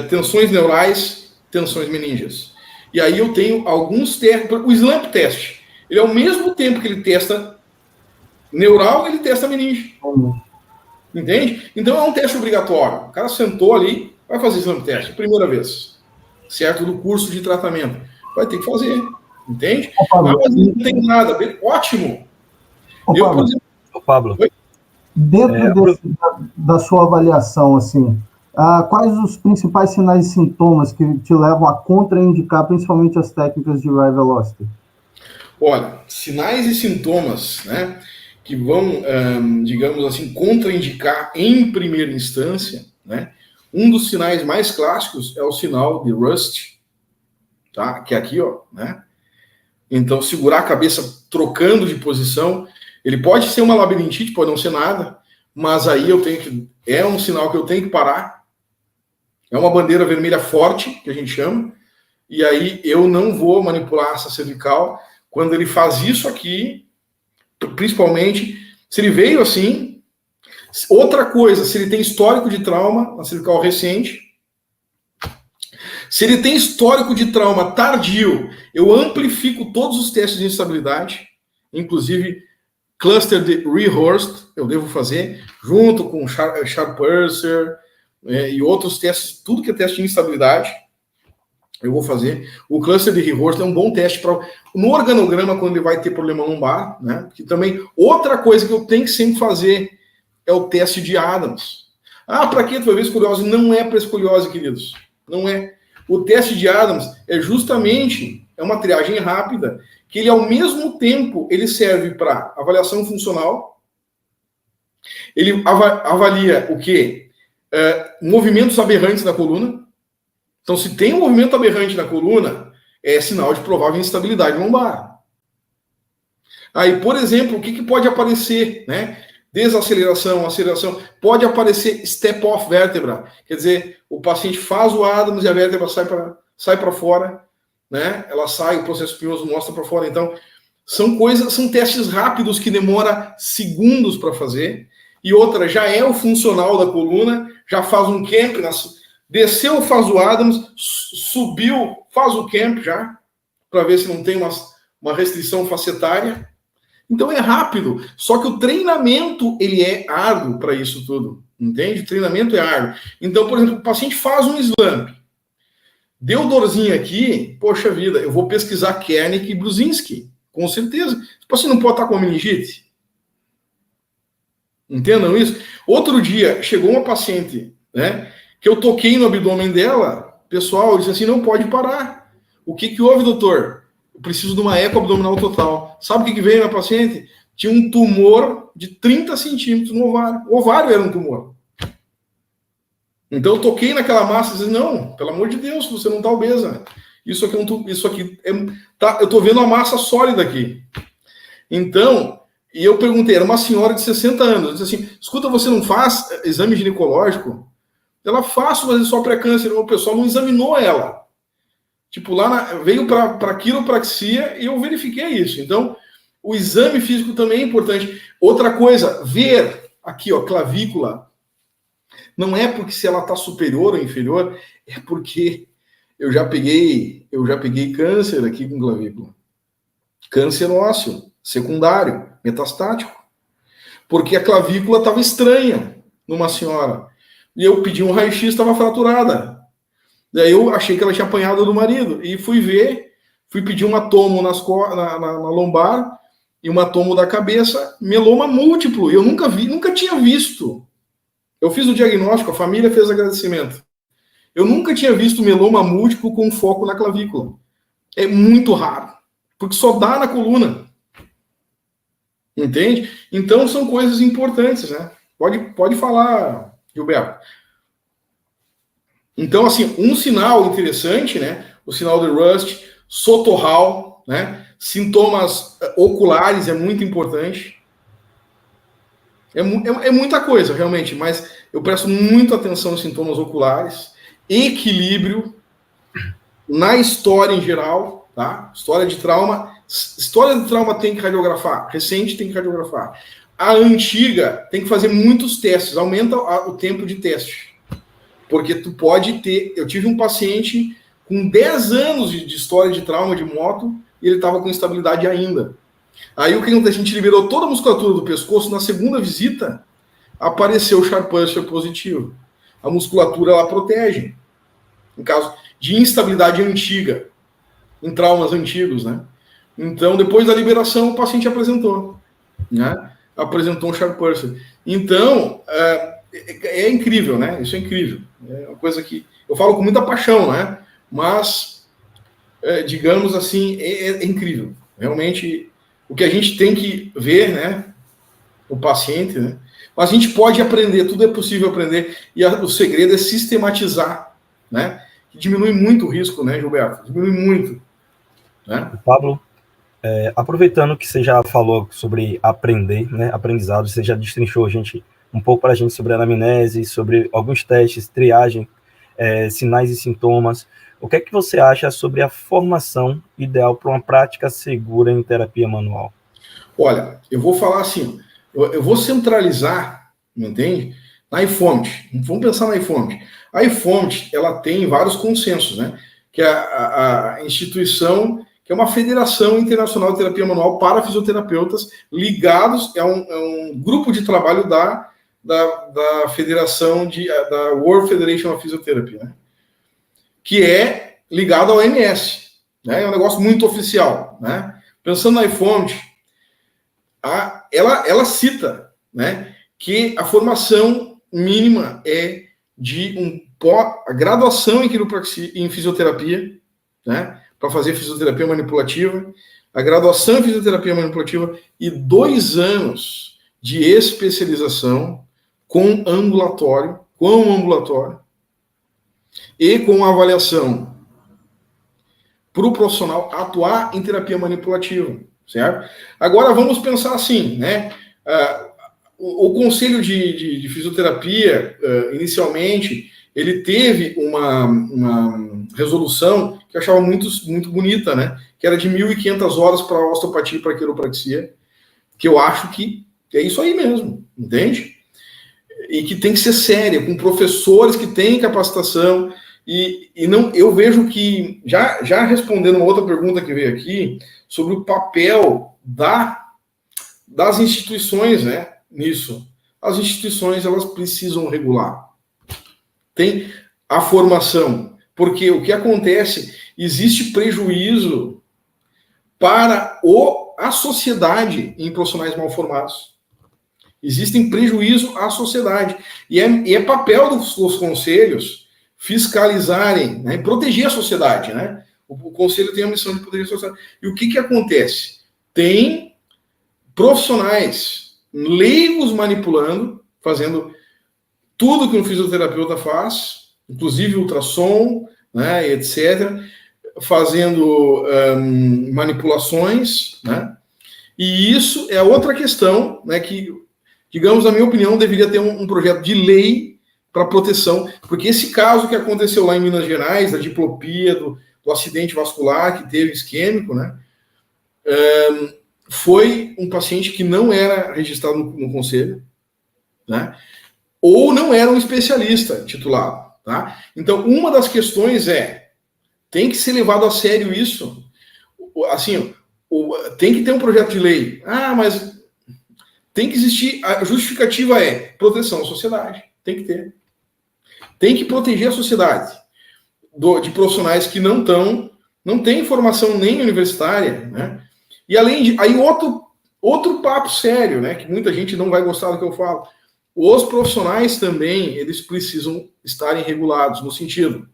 tensões neurais, tensões meníngeas. E aí eu tenho alguns testes. O SLAMP test, ele ao mesmo tempo que ele testa neural, ele testa meninge. Entende? Então é um teste obrigatório. O cara sentou ali, vai fazer SLAMP test, primeira vez. Certo? Do curso de tratamento. Vai ter que fazer. Entende? Mas não tem nada. Ótimo. Eu, por exemplo... Pablo. Dentro da sua avaliação, assim, quais os principais sinais e sintomas que te levam a contraindicar, principalmente as técnicas de Rye Velocity? Olha, sinais e sintomas, né, que vão, digamos assim, contraindicar em primeira instância, né? Um dos sinais mais clássicos é o sinal de Rust, tá? Que é aqui, ó, né? Então, segurar a cabeça trocando de posição. Ele pode ser uma labirintite, pode não ser nada, mas aí eu tenho que... É um sinal que eu tenho que parar. É uma bandeira vermelha forte, que a gente chama, e aí eu não vou manipular essa cervical. Quando ele faz isso aqui, principalmente, se ele veio assim... Outra coisa, se ele tem histórico de trauma na cervical recente, se ele tem histórico de trauma tardio, eu amplifico todos os testes de instabilidade, inclusive... Cluster de Rehorst, eu devo fazer, junto com Sharp-Purser e outros testes, tudo que é teste de instabilidade, eu vou fazer. O cluster de Rehorst é um bom teste para no organograma, quando ele vai ter problema lombar, né? Que também, outra coisa que eu tenho que sempre fazer é o teste de Adams. Para que tu vai ver escoliose? Não é para escoliose, queridos. Não é. O teste de Adams é justamente uma triagem rápida, que ele, ao mesmo tempo, ele serve para avaliação funcional, ele avalia o quê? Movimentos aberrantes da coluna. Então, se tem um movimento aberrante na coluna, é sinal de provável instabilidade lombar. Aí, por exemplo, o que pode aparecer, né? Desaceleração, aceleração, pode aparecer step-off vértebra, quer dizer, o paciente faz o Adams e a vértebra sai para fora, né? Ela sai, o processo espinhoso mostra para fora. Então, são testes rápidos que demora segundos para fazer. E outra, já é o funcional da coluna, já faz um camp, desceu, faz o Adams, subiu, faz o camp já, para ver se não tem uma restrição facetária. Então é rápido, só que o treinamento ele é árduo para isso tudo, entende? O treinamento é árduo. Então, por exemplo, o paciente faz um SLAMP, deu dorzinha aqui, poxa vida, eu vou pesquisar Kernick e Brusinski, com certeza. O paciente não pode estar com meningite. Entendam isso? Outro dia, chegou uma paciente, né, que eu toquei no abdômen dela, pessoal, disse assim, não pode parar. O que houve, doutor? Eu preciso de uma eco abdominal total. Sabe o que veio na paciente? Tinha um tumor de 30 centímetros no ovário. O ovário era um tumor. Então eu toquei naquela massa e disse, não, pelo amor de Deus, você não está obesa. Isso aqui tá, eu estou vendo uma massa sólida aqui. Então, e eu perguntei, era uma senhora de 60 anos, eu disse assim, escuta, você não faz exame ginecológico? Ela faz, mas é só pré-câncer. O pessoal não examinou ela. Tipo, veio para quiropraxia e eu verifiquei isso. Então, o exame físico também é importante. Outra coisa, ver aqui, ó, clavícula. Não é porque se ela está superior ou inferior, é porque eu já peguei câncer aqui com clavícula. Câncer ósseo, secundário, metastático. Porque a clavícula estava estranha numa senhora. E eu pedi um raio-x, estava fraturada. Daí eu achei que ela tinha apanhado do marido. E fui pedir uma tomo na lombar e uma tomo da cabeça, mieloma múltiplo. Eu nunca tinha visto. Eu fiz o diagnóstico, a família fez agradecimento. Eu nunca tinha visto mieloma múltiplo com foco na clavícula. É muito raro, porque só dá na coluna. Entende? Então são coisas importantes, né? Pode falar, Gilberto. Então, assim, um sinal interessante, né? O sinal de Rust, sotorral, né? Sintomas oculares é muito importante. É muita coisa, realmente, mas eu presto muita atenção nos sintomas oculares, equilíbrio na história em geral, tá? História de trauma tem que radiografar, recente tem que radiografar. A antiga tem que fazer muitos testes, aumenta o tempo de teste. Porque tu pode ter... Eu tive um paciente com 10 anos de história de trauma de moto e ele estava com instabilidade ainda. Aí o que a gente liberou toda a musculatura do pescoço, na segunda visita apareceu o Sharp-Pusher positivo. A musculatura ela protege. Em caso de instabilidade antiga, em traumas antigos, né? Então, depois da liberação, o paciente apresentou, né? Apresentou um Sharp-Pusher. Então, é incrível, né? Isso é incrível. É uma coisa que eu falo com muita paixão, né? Mas, digamos assim, é incrível. Realmente, o que a gente tem que ver, né? O paciente, né? Mas a gente pode aprender, tudo é possível aprender. E o segredo é sistematizar, né? Que diminui muito o risco, né, Gilberto? Diminui muito. Né? Pablo, aproveitando que você já falou sobre aprender, né? Aprendizado, você já destrinchou um pouco para a gente sobre anamnese, sobre alguns testes, triagem, sinais e sintomas. O que é que você acha sobre a formação ideal para uma prática segura em terapia manual? Olha, eu vou falar assim, eu vou centralizar, entende? Na IFOMT. Vamos pensar na IFOMT. A IFOMT, ela tem vários consensos, né? Que é a instituição, que é uma federação internacional de terapia manual para fisioterapeutas ligados, é um grupo de trabalho da federação, da World Federation of Physiotherapy, né? Que é ligado ao OMS, né? É um negócio muito oficial, né? Pensando na IFOMT, ela cita, né, que a formação mínima é de a graduação em quiropraxia, em fisioterapia, né, para fazer fisioterapia manipulativa, a graduação em fisioterapia manipulativa e 2 anos de especialização com ambulatório e com avaliação para o profissional atuar em terapia manipulativa, certo? Agora vamos pensar assim, né? O Conselho de Fisioterapia, inicialmente, ele teve uma resolução que eu achava muito bonita, né? Que era de 1.500 horas para osteopatia e para quiropraxia, que eu acho que é isso aí mesmo, entende? E que tem que ser séria, com professores que têm capacitação. E não, eu vejo que, já respondendo uma outra pergunta que veio aqui, sobre o papel das instituições, né, nisso. As instituições, elas precisam regular. Tem a formação, porque o que acontece, existe prejuízo para a sociedade em profissionais mal formados. Existem prejuízo à sociedade. E é papel dos conselhos fiscalizarem, né, proteger a sociedade, né? O conselho tem a missão de proteger a sociedade. E o que acontece? Tem profissionais leigos manipulando, fazendo tudo que um fisioterapeuta faz, inclusive ultrassom, né, etc., fazendo manipulações, né? E isso é outra questão, né, que, digamos, na minha opinião, deveria ter um projeto de lei para proteção, porque esse caso que aconteceu lá em Minas Gerais, da diplopia, do acidente vascular que teve isquêmico, né, foi um paciente que não era registrado no conselho, né, ou não era um especialista titulado, tá? Então, uma das questões é Tem que ser levado a sério isso. Assim, tem que ter um projeto de lei. Mas tem que existir. A justificativa é proteção à sociedade. Tem que ter. Tem que proteger a sociedade de profissionais que não têm formação nem universitária, né? E além de. Aí outro papo sério, né? Que muita gente não vai gostar do que eu falo. Os profissionais também, eles precisam estarem regulados, no sentido.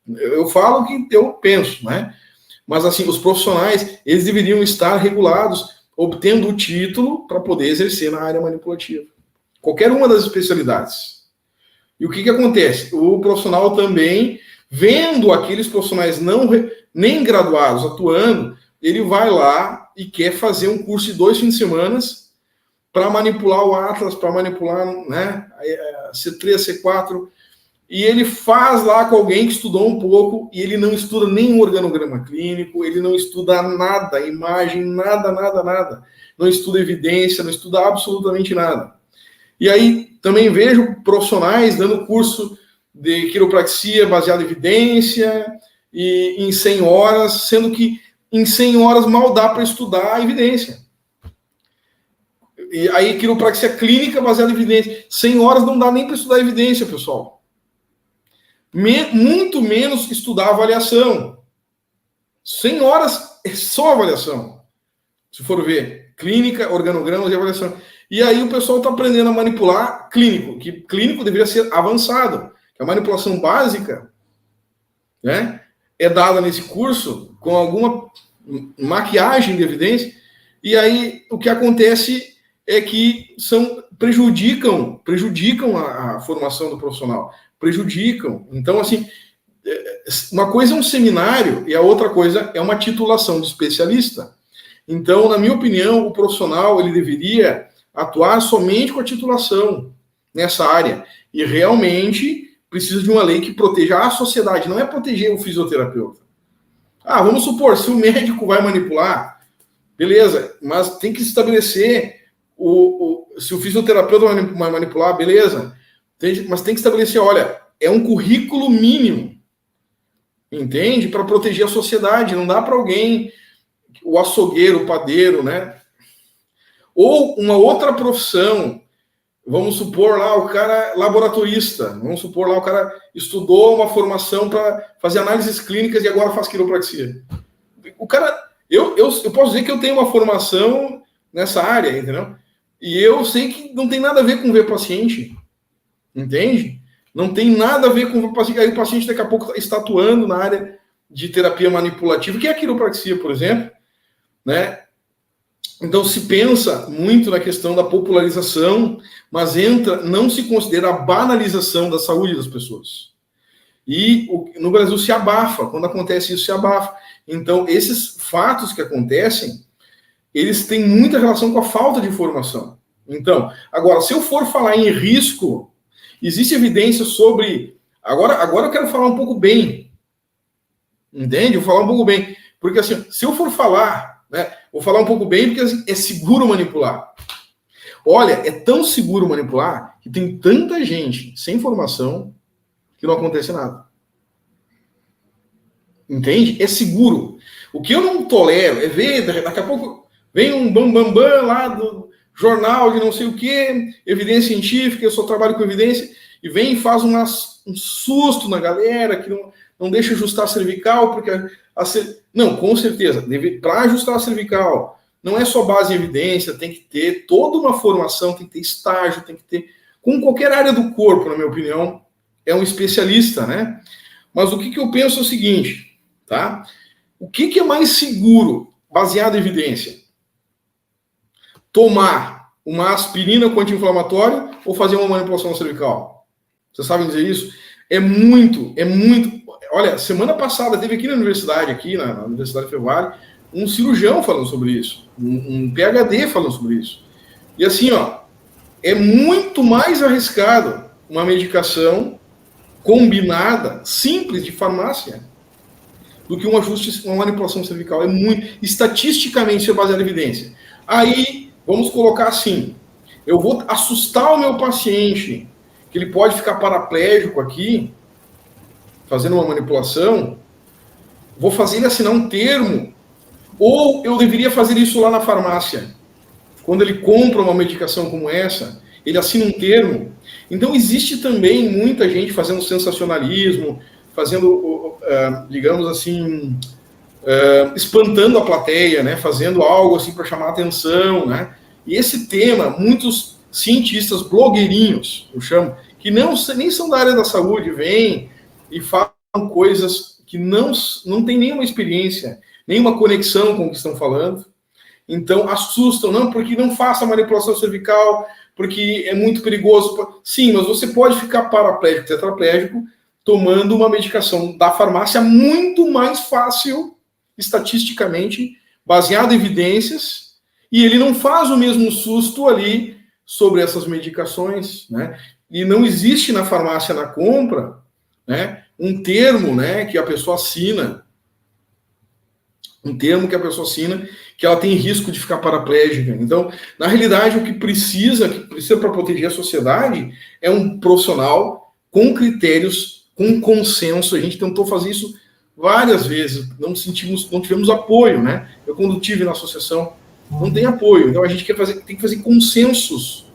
Eu falo o que eu penso, né? Mas, assim, os profissionais, eles deveriam estar regulados, obtendo o título para poder exercer na área manipulativa. Qualquer uma das especialidades. E o que acontece? O profissional também, vendo aqueles profissionais nem graduados atuando, ele vai lá e quer fazer um curso de 2 fins de semana para manipular o Atlas, para manipular, né, a C3, C4, e ele faz lá com alguém que estudou um pouco, e ele não estuda nem organograma clínico, ele não estuda nada, imagem, nada. Não estuda evidência, não estuda absolutamente nada. E aí também vejo profissionais dando curso de quiropraxia baseado em evidência, e em 100 horas, sendo que em 100 horas mal dá para estudar a evidência. E aí, quiropraxia clínica baseada em evidência. 100 horas não dá nem para estudar evidência, pessoal. Muito menos estudar avaliação. 100 horas é só avaliação. Se for ver, clínica, organogramas e avaliação. E aí o pessoal está aprendendo a manipular clínico, que clínico deveria ser avançado. Que a manipulação básica, né, é dada nesse curso com alguma maquiagem de evidência. E aí o que acontece é que prejudicam a formação do profissional. Prejudicam. Então, assim, uma coisa é um seminário e a outra coisa é uma titulação de especialista. Então, na minha opinião, o profissional ele deveria atuar somente com a titulação nessa área. E realmente precisa de uma lei que proteja a sociedade, não é proteger o fisioterapeuta. Vamos supor, se o médico vai manipular, beleza, mas tem que estabelecer se o fisioterapeuta vai manipular, beleza, mas tem que estabelecer, olha, é um currículo mínimo, entende? Para proteger a sociedade, não dá para alguém, o açougueiro, o padeiro, né? Ou uma outra profissão, vamos supor lá o cara laboratorista, vamos supor lá o cara estudou uma formação para fazer análises clínicas e agora faz quiropraxia. O cara, eu posso dizer que eu tenho uma formação nessa área, entendeu? E eu sei que não tem nada a ver com ver paciente, entende? Não tem nada a ver com ver paciente. Aí o paciente daqui a pouco está atuando na área de terapia manipulativa, que é a quiropraxia, por exemplo, né? Então se pensa muito na questão da popularização, mas não se considera a banalização da saúde das pessoas. E no Brasil se abafa, quando acontece isso se abafa. Então esses fatos que acontecem, eles têm muita relação com a falta de informação. Então, agora, se eu for falar em risco, existe evidência sobre... Agora eu quero falar um pouco bem. Entende? Eu vou falar um pouco bem. Porque, assim, se eu for falar, né, vou falar um pouco bem porque assim, é seguro manipular. Olha, é tão seguro manipular que tem tanta gente sem formação que não acontece nada. Entende? É seguro. O que eu não tolero é ver, daqui a pouco... Vem um bambambam lá do jornal de não sei o que, evidência científica, eu só trabalho com evidência, e vem e faz um susto na galera, que não deixa ajustar a cervical, porque... Não, com certeza, para ajustar a cervical, não é só base em evidência, tem que ter toda uma formação, tem que ter estágio, tem que ter... Com qualquer área do corpo, na minha opinião, é um especialista, né? Mas o que eu penso é o seguinte, tá? O que é mais seguro, baseado em evidência? Tomar uma aspirina com anti-inflamatório ou fazer uma manipulação cervical? Vocês sabem dizer isso? É muito. Olha, semana passada teve aqui na universidade, na Universidade Fevale, um cirurgião falando sobre isso, um PhD falando sobre isso. E assim, ó, é muito mais arriscado uma medicação combinada, simples, de farmácia, do que um ajuste, uma manipulação cervical. É muito, estatisticamente, isso é baseado em evidência. Aí, vamos colocar assim, eu vou assustar o meu paciente, que ele pode ficar paraplégico aqui, fazendo uma manipulação, vou fazer ele assinar um termo, ou eu deveria fazer isso lá na farmácia? Quando ele compra uma medicação como essa, ele assina um termo. Então, existe também muita gente fazendo sensacionalismo, fazendo, digamos assim, espantando a plateia, né? Fazendo algo assim para chamar atenção, né? E esse tema, muitos cientistas blogueirinhos, eu chamo, que nem são da área da saúde, vêm e falam coisas que não tem nenhuma experiência, nenhuma conexão com o que estão falando. Então, assustam, não, porque não faça manipulação cervical, porque é muito perigoso. Sim, mas você pode ficar paraplégico, tetraplégico, tomando uma medicação da farmácia muito mais fácil, estatisticamente, baseado em evidências, e ele não faz o mesmo susto ali sobre essas medicações, né? E não existe na farmácia, na compra, né, um termo, né, que a pessoa assina, que ela tem risco de ficar paraplégica. Então, na realidade, o que precisa para proteger a sociedade é um profissional com critérios, com consenso. A gente tentou fazer isso várias vezes, não tivemos apoio, né? Eu, quando estive na associação, não tem apoio. Então, a gente tem que fazer consensos,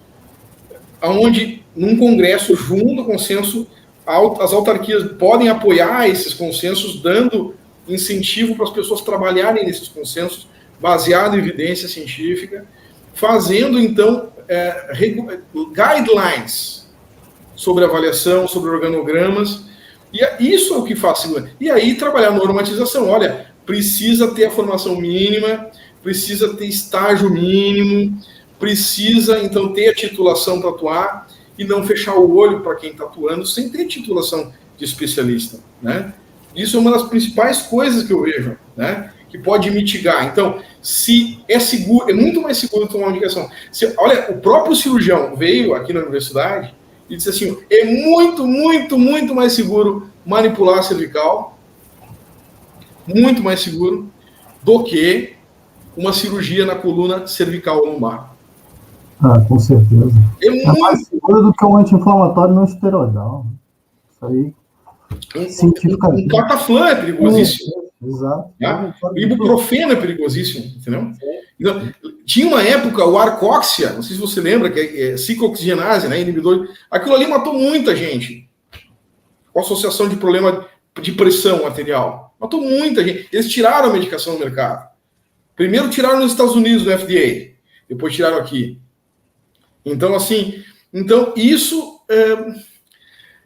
onde, num congresso, junto ao consenso, as autarquias podem apoiar esses consensos, dando incentivo para as pessoas trabalharem nesses consensos, baseado em evidência científica, fazendo, então, guidelines sobre avaliação, sobre organogramas, e isso é o que faz segurança. E aí, trabalhar a normatização. Olha, precisa ter a formação mínima, precisa ter estágio mínimo, precisa, então, ter a titulação para atuar e não fechar o olho para quem está atuando sem ter titulação de especialista, né? Isso é uma das principais coisas que eu vejo, né? Que pode mitigar. Então, se é seguro, é muito mais seguro tomar uma medicação. Olha, o próprio cirurgião veio aqui na universidade e disse assim, é muito, muito, muito mais seguro manipular a cervical, muito mais seguro, do que uma cirurgia na coluna cervical lombar. Com certeza. É muito mais seguro do que um anti-inflamatório não esteroidal. Isso aí, cientificamente. Um cataflã é perigosíssimo. Exato. Né? O ibuprofeno é perigosíssimo, entendeu? Então, tinha uma época, o Arcoxia, não sei se você lembra, que é ciclooxigenase, né, inibidor, aquilo ali matou muita gente. Com associação de problema de pressão arterial. Matou muita gente. Eles tiraram a medicação do mercado. Primeiro tiraram nos Estados Unidos, no FDA. Depois tiraram aqui. Então, assim, isso,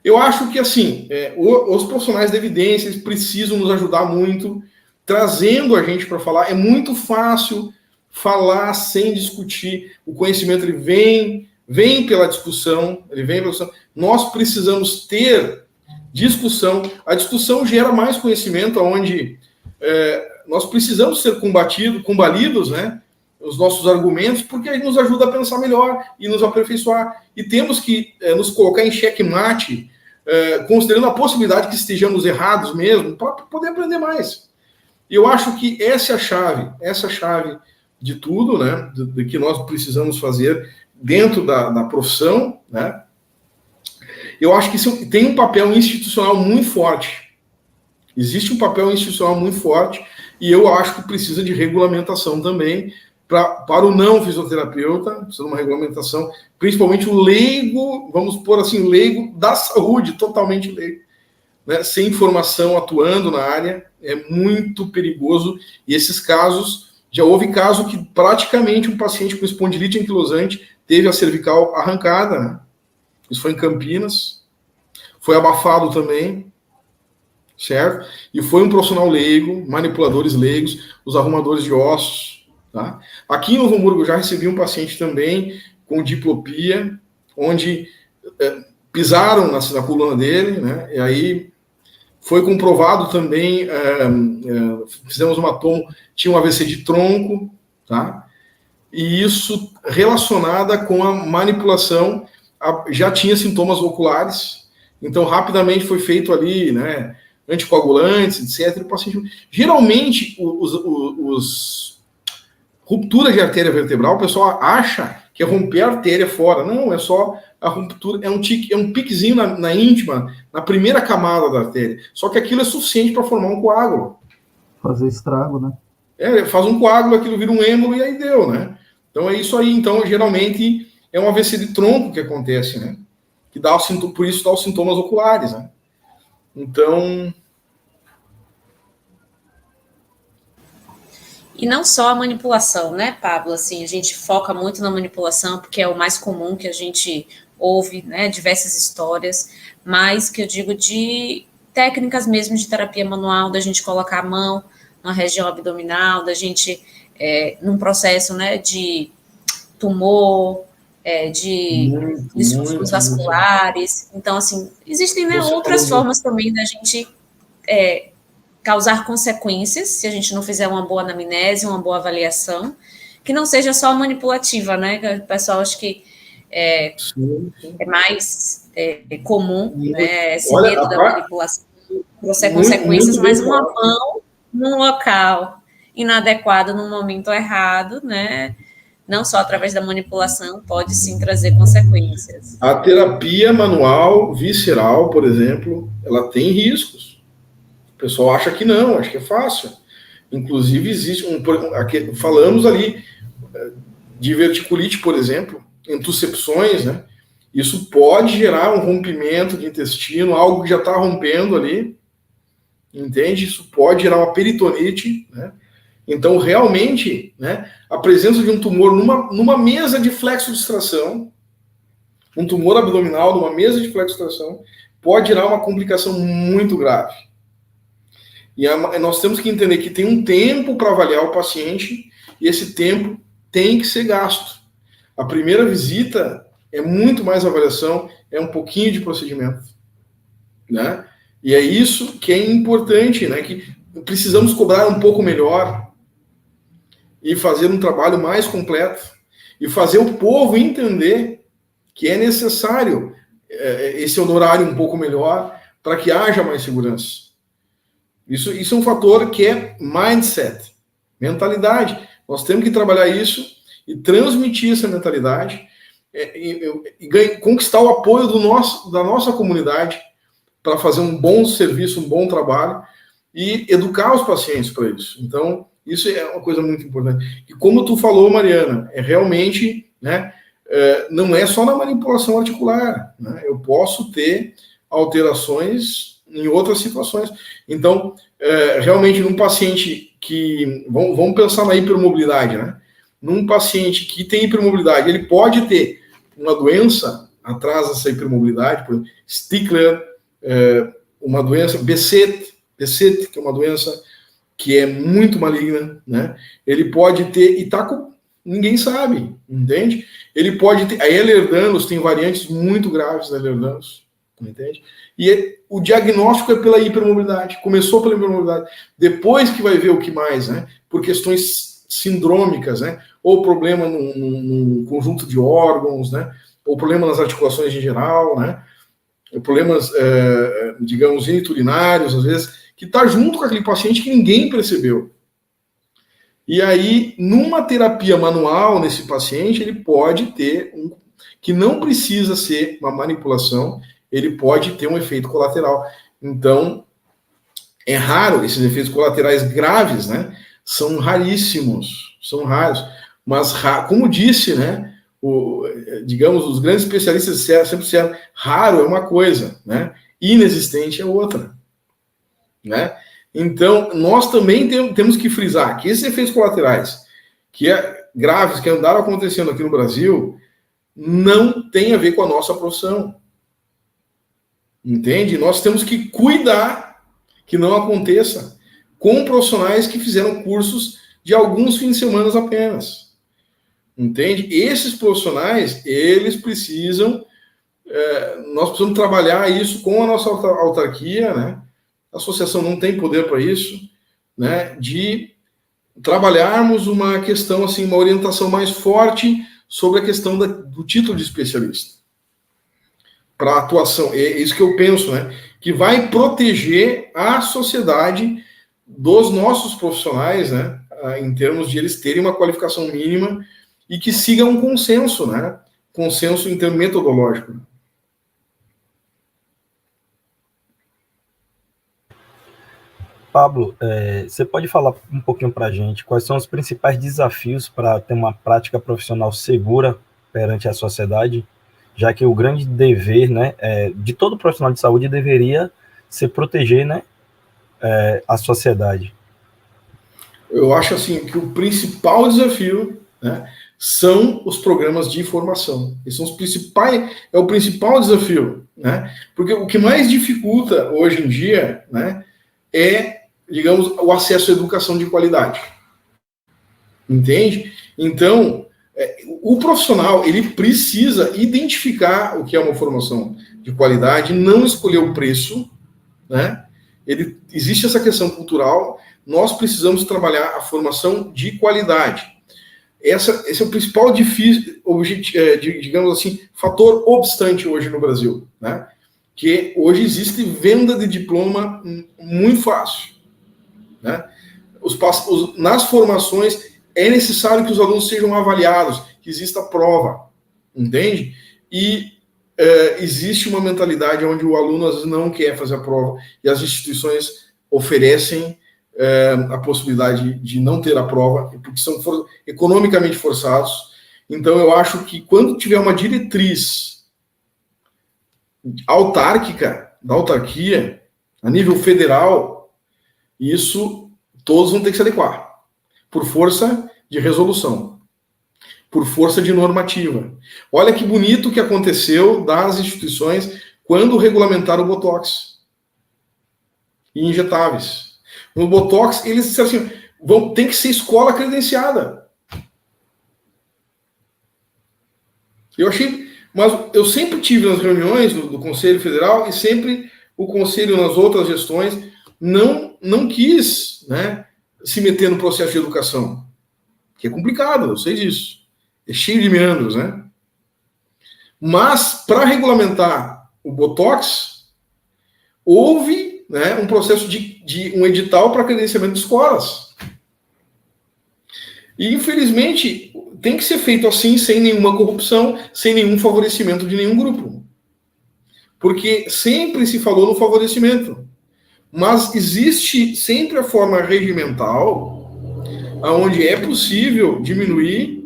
eu acho que, assim, os profissionais da evidência precisam nos ajudar muito, trazendo a gente para falar. É muito fácil falar sem discutir. O conhecimento, ele vem pela discussão, Nós precisamos ter discussão. A discussão gera mais conhecimento, onde nós precisamos ser combalidos, né? Os nossos argumentos, porque aí nos ajuda a pensar melhor e nos aperfeiçoar. E temos que nos colocar em xeque-mate, considerando a possibilidade que estejamos errados mesmo, para poder aprender mais. E eu acho que essa é a chave de tudo, né, de que nós precisamos fazer dentro da profissão, né? Eu acho que isso tem um papel institucional muito forte. Existe um papel institucional muito forte, e eu acho que precisa de regulamentação também, para o não fisioterapeuta, precisa de uma regulamentação, principalmente o leigo, vamos pôr assim, o leigo da saúde, totalmente leigo, né, sem formação, atuando na área, é muito perigoso. E esses casos, já houve caso que praticamente um paciente com espondilite anquilosante teve a cervical arrancada, né? Isso foi em Campinas, foi abafado também, certo? E foi um profissional leigo, manipuladores leigos, os arrumadores de ossos. Tá? Aqui em Novo Hamburgo eu já recebi um paciente também com diplopia, onde pisaram na coluna dele, né? E aí foi comprovado também, fizemos uma tomo, tinha um AVC de tronco, tá? E isso relacionada com a manipulação, já tinha sintomas oculares, então rapidamente foi feito ali, né, anticoagulantes, etc. E o paciente, geralmente, ruptura de artéria vertebral, o pessoal acha que é romper a artéria fora. Não, é só a ruptura, é um piquezinho na íntima, na primeira camada da artéria. Só que aquilo é suficiente para formar um coágulo. Fazer estrago, né? Faz um coágulo, aquilo vira um êmbolo e aí deu, né? Então é isso aí. Então, geralmente, é um AVC de tronco que acontece, né? Que dá por isso dá os sintomas oculares, né? Então... E não só a manipulação, né, Pablo? Assim, a gente foca muito na manipulação porque é o mais comum que a gente ouve, né, diversas histórias, mas que eu digo de técnicas mesmo de terapia manual, da gente colocar a mão na região abdominal, da gente, num processo, né, de tumor, de disfunções vasculares. Então, assim, existem, né, outras formas também da gente causar consequências, se a gente não fizer uma boa anamnese, uma boa avaliação, que não seja só manipulativa, né? O pessoal acho que é mais comum, né, esse medo da manipulação, trouxer consequências, mas uma mão num local inadequado, num momento errado, né? Não só através da manipulação, pode sim trazer consequências. A terapia manual visceral, por exemplo, ela tem riscos. O pessoal acha que não, acha que é fácil. Inclusive, existe falamos ali de verticulite, por exemplo, entusepções, né? Isso pode gerar um rompimento de intestino, algo que já está rompendo ali, entende? Isso pode gerar uma peritonite, né? Então, realmente, né, a presença de um tumor numa mesa de flexo-distração, um tumor abdominal numa mesa de flexo-distração, pode gerar uma complicação muito grave. E nós temos que entender que tem um tempo para avaliar o paciente e esse tempo tem que ser gasto. A primeira visita é muito mais avaliação, é um pouquinho de procedimento, né? E é isso que é importante, né? Que precisamos cobrar um pouco melhor e fazer um trabalho mais completo e fazer o povo entender que é necessário esse honorário um pouco melhor para que haja mais segurança. Isso é um fator que é mindset, mentalidade. Nós temos que trabalhar isso e transmitir essa mentalidade e conquistar o apoio da nossa comunidade para fazer um bom serviço, um bom trabalho e educar os pacientes para isso. Então, isso é uma coisa muito importante. E como tu falou, Mariana, realmente, né, não é só na manipulação articular, né? Eu posso ter alterações em outras situações. Então, realmente, num paciente que... Vamos pensar na hipermobilidade, né? Num paciente que tem hipermobilidade, ele pode ter uma doença atrás dessa hipermobilidade, por exemplo, Stickler, uma doença, Behçet, que é uma doença que é muito maligna, né? Ele pode ter, e tá com... Ninguém sabe, entende? Ele pode ter... A Ehlers-Danlos tem variantes muito graves da Ehlers-Danlos, entende? E o diagnóstico é pela hipermobilidade. Começou pela hipermobilidade. Depois que vai ver o que mais, né? Por questões sindrômicas, né? Ou problema num conjunto de órgãos, né? Ou problema nas articulações em geral, né? Problemas, digamos, geniturinários, às vezes, que está junto com aquele paciente que ninguém percebeu. E aí, numa terapia manual nesse paciente, ele pode ter que não precisa ser uma manipulação, ele pode ter um efeito colateral. Então, é raro, esses efeitos colaterais graves, né? São raríssimos, são raros. Mas, como disse, né? Digamos, os grandes especialistas sempre disseram, raro é uma coisa, né? Inexistente é outra, né? Então, nós também temos que frisar que esses efeitos colaterais, graves, que andaram acontecendo aqui no Brasil, não tem a ver com a nossa profissão. Entende? Nós temos que cuidar que não aconteça com profissionais que fizeram cursos de alguns fins de semana apenas. Entende? Esses profissionais, eles precisam... nós precisamos trabalhar isso com a nossa autarquia, né? A associação não tem poder para isso, né? De trabalharmos uma questão, assim, uma orientação mais forte sobre a questão do título de especialista para a atuação. É isso que eu penso, né? Que vai proteger a sociedade dos nossos profissionais, né? Em termos de eles terem uma qualificação mínima e que siga um consenso, né? Consenso em termos metodológico. Pablo, você pode falar um pouquinho para a gente quais são os principais desafios para ter uma prática profissional segura perante a sociedade, já que o grande dever, né, de todo profissional de saúde deveria ser proteger, né, a sociedade. Eu acho assim que o principal desafio, né, são os programas de informação. Esses são os principais, é o principal desafio, né? Porque o que mais dificulta hoje em dia, né, é, digamos, o acesso à educação de qualidade. Entende? Então, o profissional, ele precisa identificar o que é uma formação de qualidade, não escolher o preço, né? Existe essa questão cultural, nós precisamos trabalhar a formação de qualidade. Esse é o principal digamos assim, fator obstante hoje no Brasil, né? Que hoje existe venda de diploma muito fácil, né? Nas formações é necessário que os alunos sejam avaliados, que exista prova, entende? E existe uma mentalidade onde o aluno às vezes não quer fazer a prova e as instituições oferecem a possibilidade de não ter a prova, porque são economicamente forçados. Então, eu acho que quando tiver uma diretriz autárquica, da autarquia, a nível federal, isso todos vão ter que se adequar, por força de resolução, por força de normativa. Olha que bonito que aconteceu das instituições quando regulamentaram o Botox e injetáveis. No Botox, eles disseram assim, tem que ser escola credenciada. Mas eu sempre tive nas reuniões do Conselho Federal e sempre o Conselho nas outras gestões não quis, né, se meter no processo de educação. Que é complicado, eu sei disso. É cheio de meandros, né? Mas, para regulamentar o Botox, houve, né, um processo de um edital para credenciamento de escolas. E, infelizmente, tem que ser feito assim, sem nenhuma corrupção, sem nenhum favorecimento de nenhum grupo. Porque sempre se falou no favorecimento. Mas existe sempre a forma regimental, onde é possível diminuir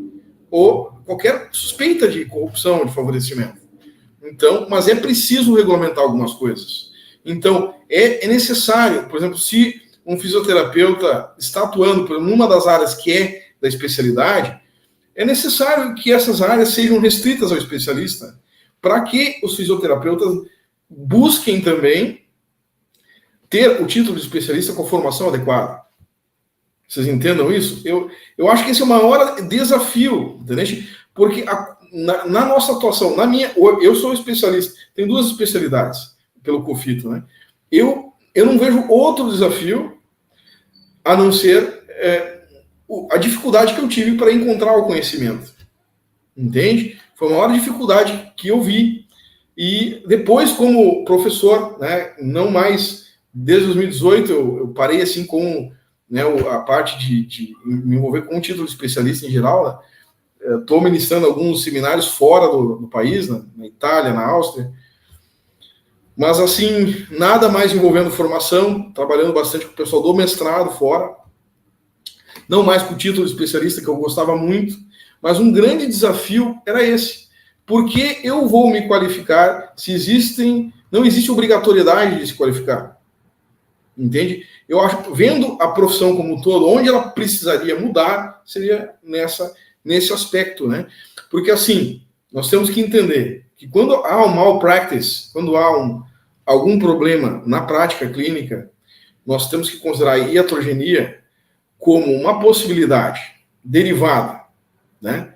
qualquer suspeita de corrupção, de favorecimento. Então, mas é preciso regulamentar algumas coisas. Então, é necessário, por exemplo, se um fisioterapeuta está atuando numa das áreas que é da especialidade, é necessário que essas áreas sejam restritas ao especialista, para que os fisioterapeutas busquem também ter o título de especialista com formação adequada. Vocês entendam isso? Eu acho que esse é o maior desafio, entendeu? Porque na nossa atuação, eu sou especialista, tenho 2 especialidades pelo COFITO, né? Eu não vejo outro desafio a não ser a dificuldade que eu tive para encontrar o conhecimento. Entende? Foi a maior dificuldade que eu vi. E depois, como professor, né, não mais, desde 2018, eu parei assim com, né, a parte de me envolver com o título de especialista em geral. Estou ministrando alguns seminários fora do país, na Itália, na Áustria. Mas, assim, nada mais envolvendo formação, trabalhando bastante com o pessoal do mestrado fora. Não mais com o título de especialista, que eu gostava muito. Mas um grande desafio era esse. Por que eu vou me qualificar se não existe obrigatoriedade de se qualificar? Entende? Eu acho, vendo a profissão como um todo, onde ela precisaria mudar, seria nesse aspecto, né? Porque, assim, nós temos que entender que quando há um malpractice, quando há algum problema na prática clínica, nós temos que considerar a iatrogenia como uma possibilidade derivada, né,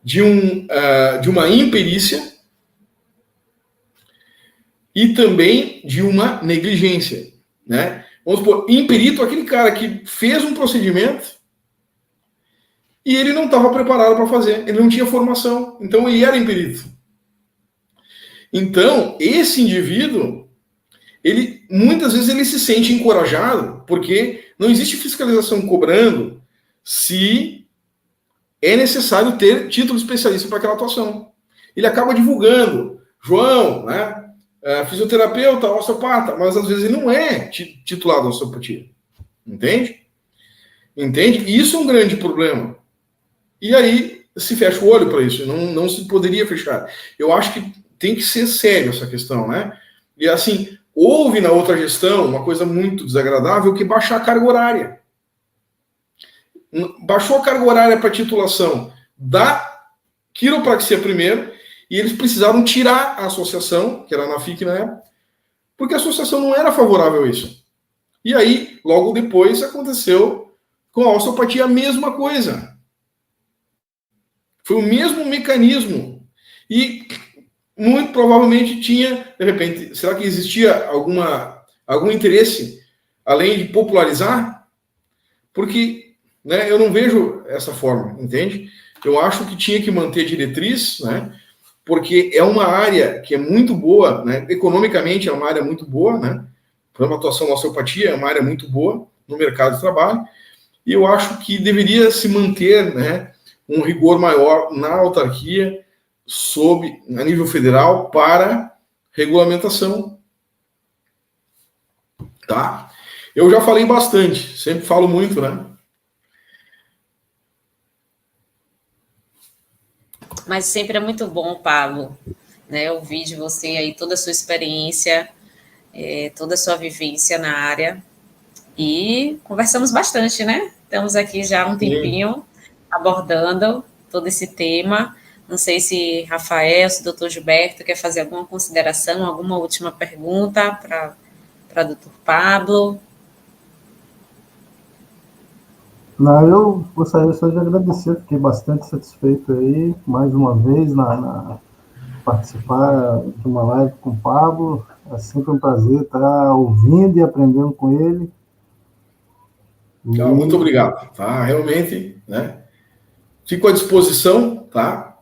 de uma imperícia e também de uma negligência, né? Vamos supor, imperito, aquele cara que fez um procedimento e ele não estava preparado para fazer, ele não tinha formação, então ele era imperito. Então, esse indivíduo, muitas vezes ele se sente encorajado, porque não existe fiscalização cobrando se é necessário ter título de especialista para aquela atuação. Ele acaba divulgando, João, né, fisioterapeuta, osteopata, mas às vezes ele não é titulado em osteopatia. Entende? Entende? E isso é um grande problema. E aí se fecha o olho para isso. Não se poderia fechar. Eu acho que tem que ser sério essa questão, né? E assim, houve na outra gestão uma coisa muito desagradável, que é baixar a carga horária. Baixou a carga horária para titulação da quiropraxia primeiro, e eles precisaram tirar a associação, que era na FIC na época, porque a associação não era favorável a isso. E aí, logo depois, aconteceu com a osteopatia a mesma coisa. Foi o mesmo mecanismo. E muito provavelmente tinha, de repente, será que existia algum interesse, além de popularizar? Porque, né, eu não vejo essa forma, entende? Eu acho que tinha que manter diretriz, né? Porque é uma área que é muito boa, né? Economicamente é uma área muito boa, né? Para uma atuação na osteopatia é uma área muito boa no mercado de trabalho, e eu acho que deveria se manter, né, um rigor maior na autarquia, a nível federal, para regulamentação. Tá? Eu já falei bastante, sempre falo muito, né? Mas sempre é muito bom, Pablo, né, ouvir de você aí toda a sua experiência, toda a sua vivência na área. E conversamos bastante, né? Estamos aqui já há um tempinho abordando todo esse tema. Não sei se Rafael, se o doutor Gilberto quer fazer alguma consideração, alguma última pergunta para o doutor Pablo. Não, eu gostaria só de agradecer, fiquei bastante satisfeito aí, mais uma vez, participar de uma live com o Pablo. É sempre um prazer estar ouvindo e aprendendo com ele. Muito obrigado, tá? Realmente, né? Fico à disposição, tá?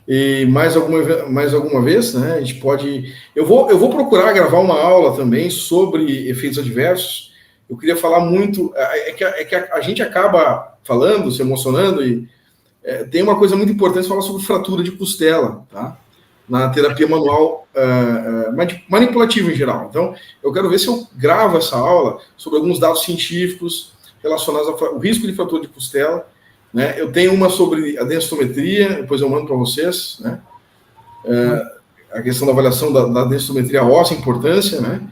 E mais alguma vez, né? A gente pode. Eu vou procurar gravar uma aula também sobre efeitos adversos. Eu queria falar muito. É que a gente acaba falando, se emocionando, e tem uma coisa muito importante falar sobre fratura de costela, tá? Na terapia manual manipulativa em geral. Então, eu quero ver se eu gravo essa aula sobre alguns dados científicos relacionados ao risco de fratura de costela, né? Eu tenho uma sobre a densitometria, depois eu mando para vocês, né? A questão da avaliação da densitometria óssea, a importância, né?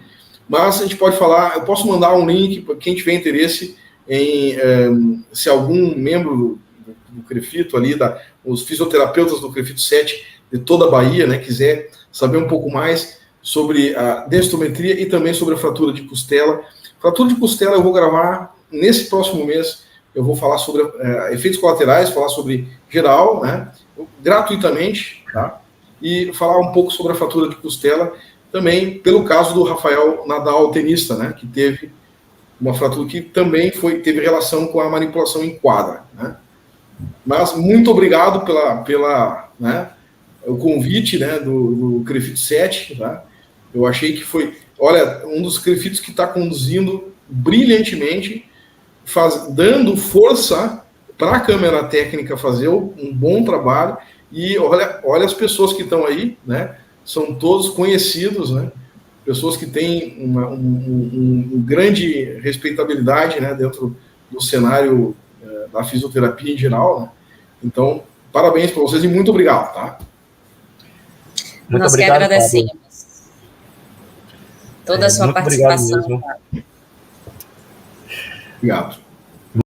Mas a gente pode falar, eu posso mandar um link para quem tiver interesse em, se algum membro do CREFITO ali, os fisioterapeutas do CREFITO 7 de toda a Bahia, né, quiser saber um pouco mais sobre a densitometria e também sobre a fratura de costela. Fratura de costela eu vou gravar nesse próximo mês, eu vou falar sobre efeitos colaterais, falar sobre geral, né, gratuitamente, tá? E falar um pouco sobre a fratura de costela, também pelo caso do Rafael Nadal, tenista, né, que teve uma fratura que também teve relação com a manipulação em quadra, né? Mas muito obrigado pela né, o convite, né, do CREFITO 7, tá? Eu achei que foi, olha, um dos CREFITOs que está conduzindo brilhantemente, dando força para a Câmara Técnica fazer um bom trabalho, e olha as pessoas que estão aí, né? São todos conhecidos, né? Pessoas que têm uma grande respeitabilidade, né, dentro do cenário da fisioterapia em geral, né? Então, parabéns para vocês e muito obrigado, tá? Muito Nós obrigado, que agradecemos Pablo. Toda a sua participação. Obrigado.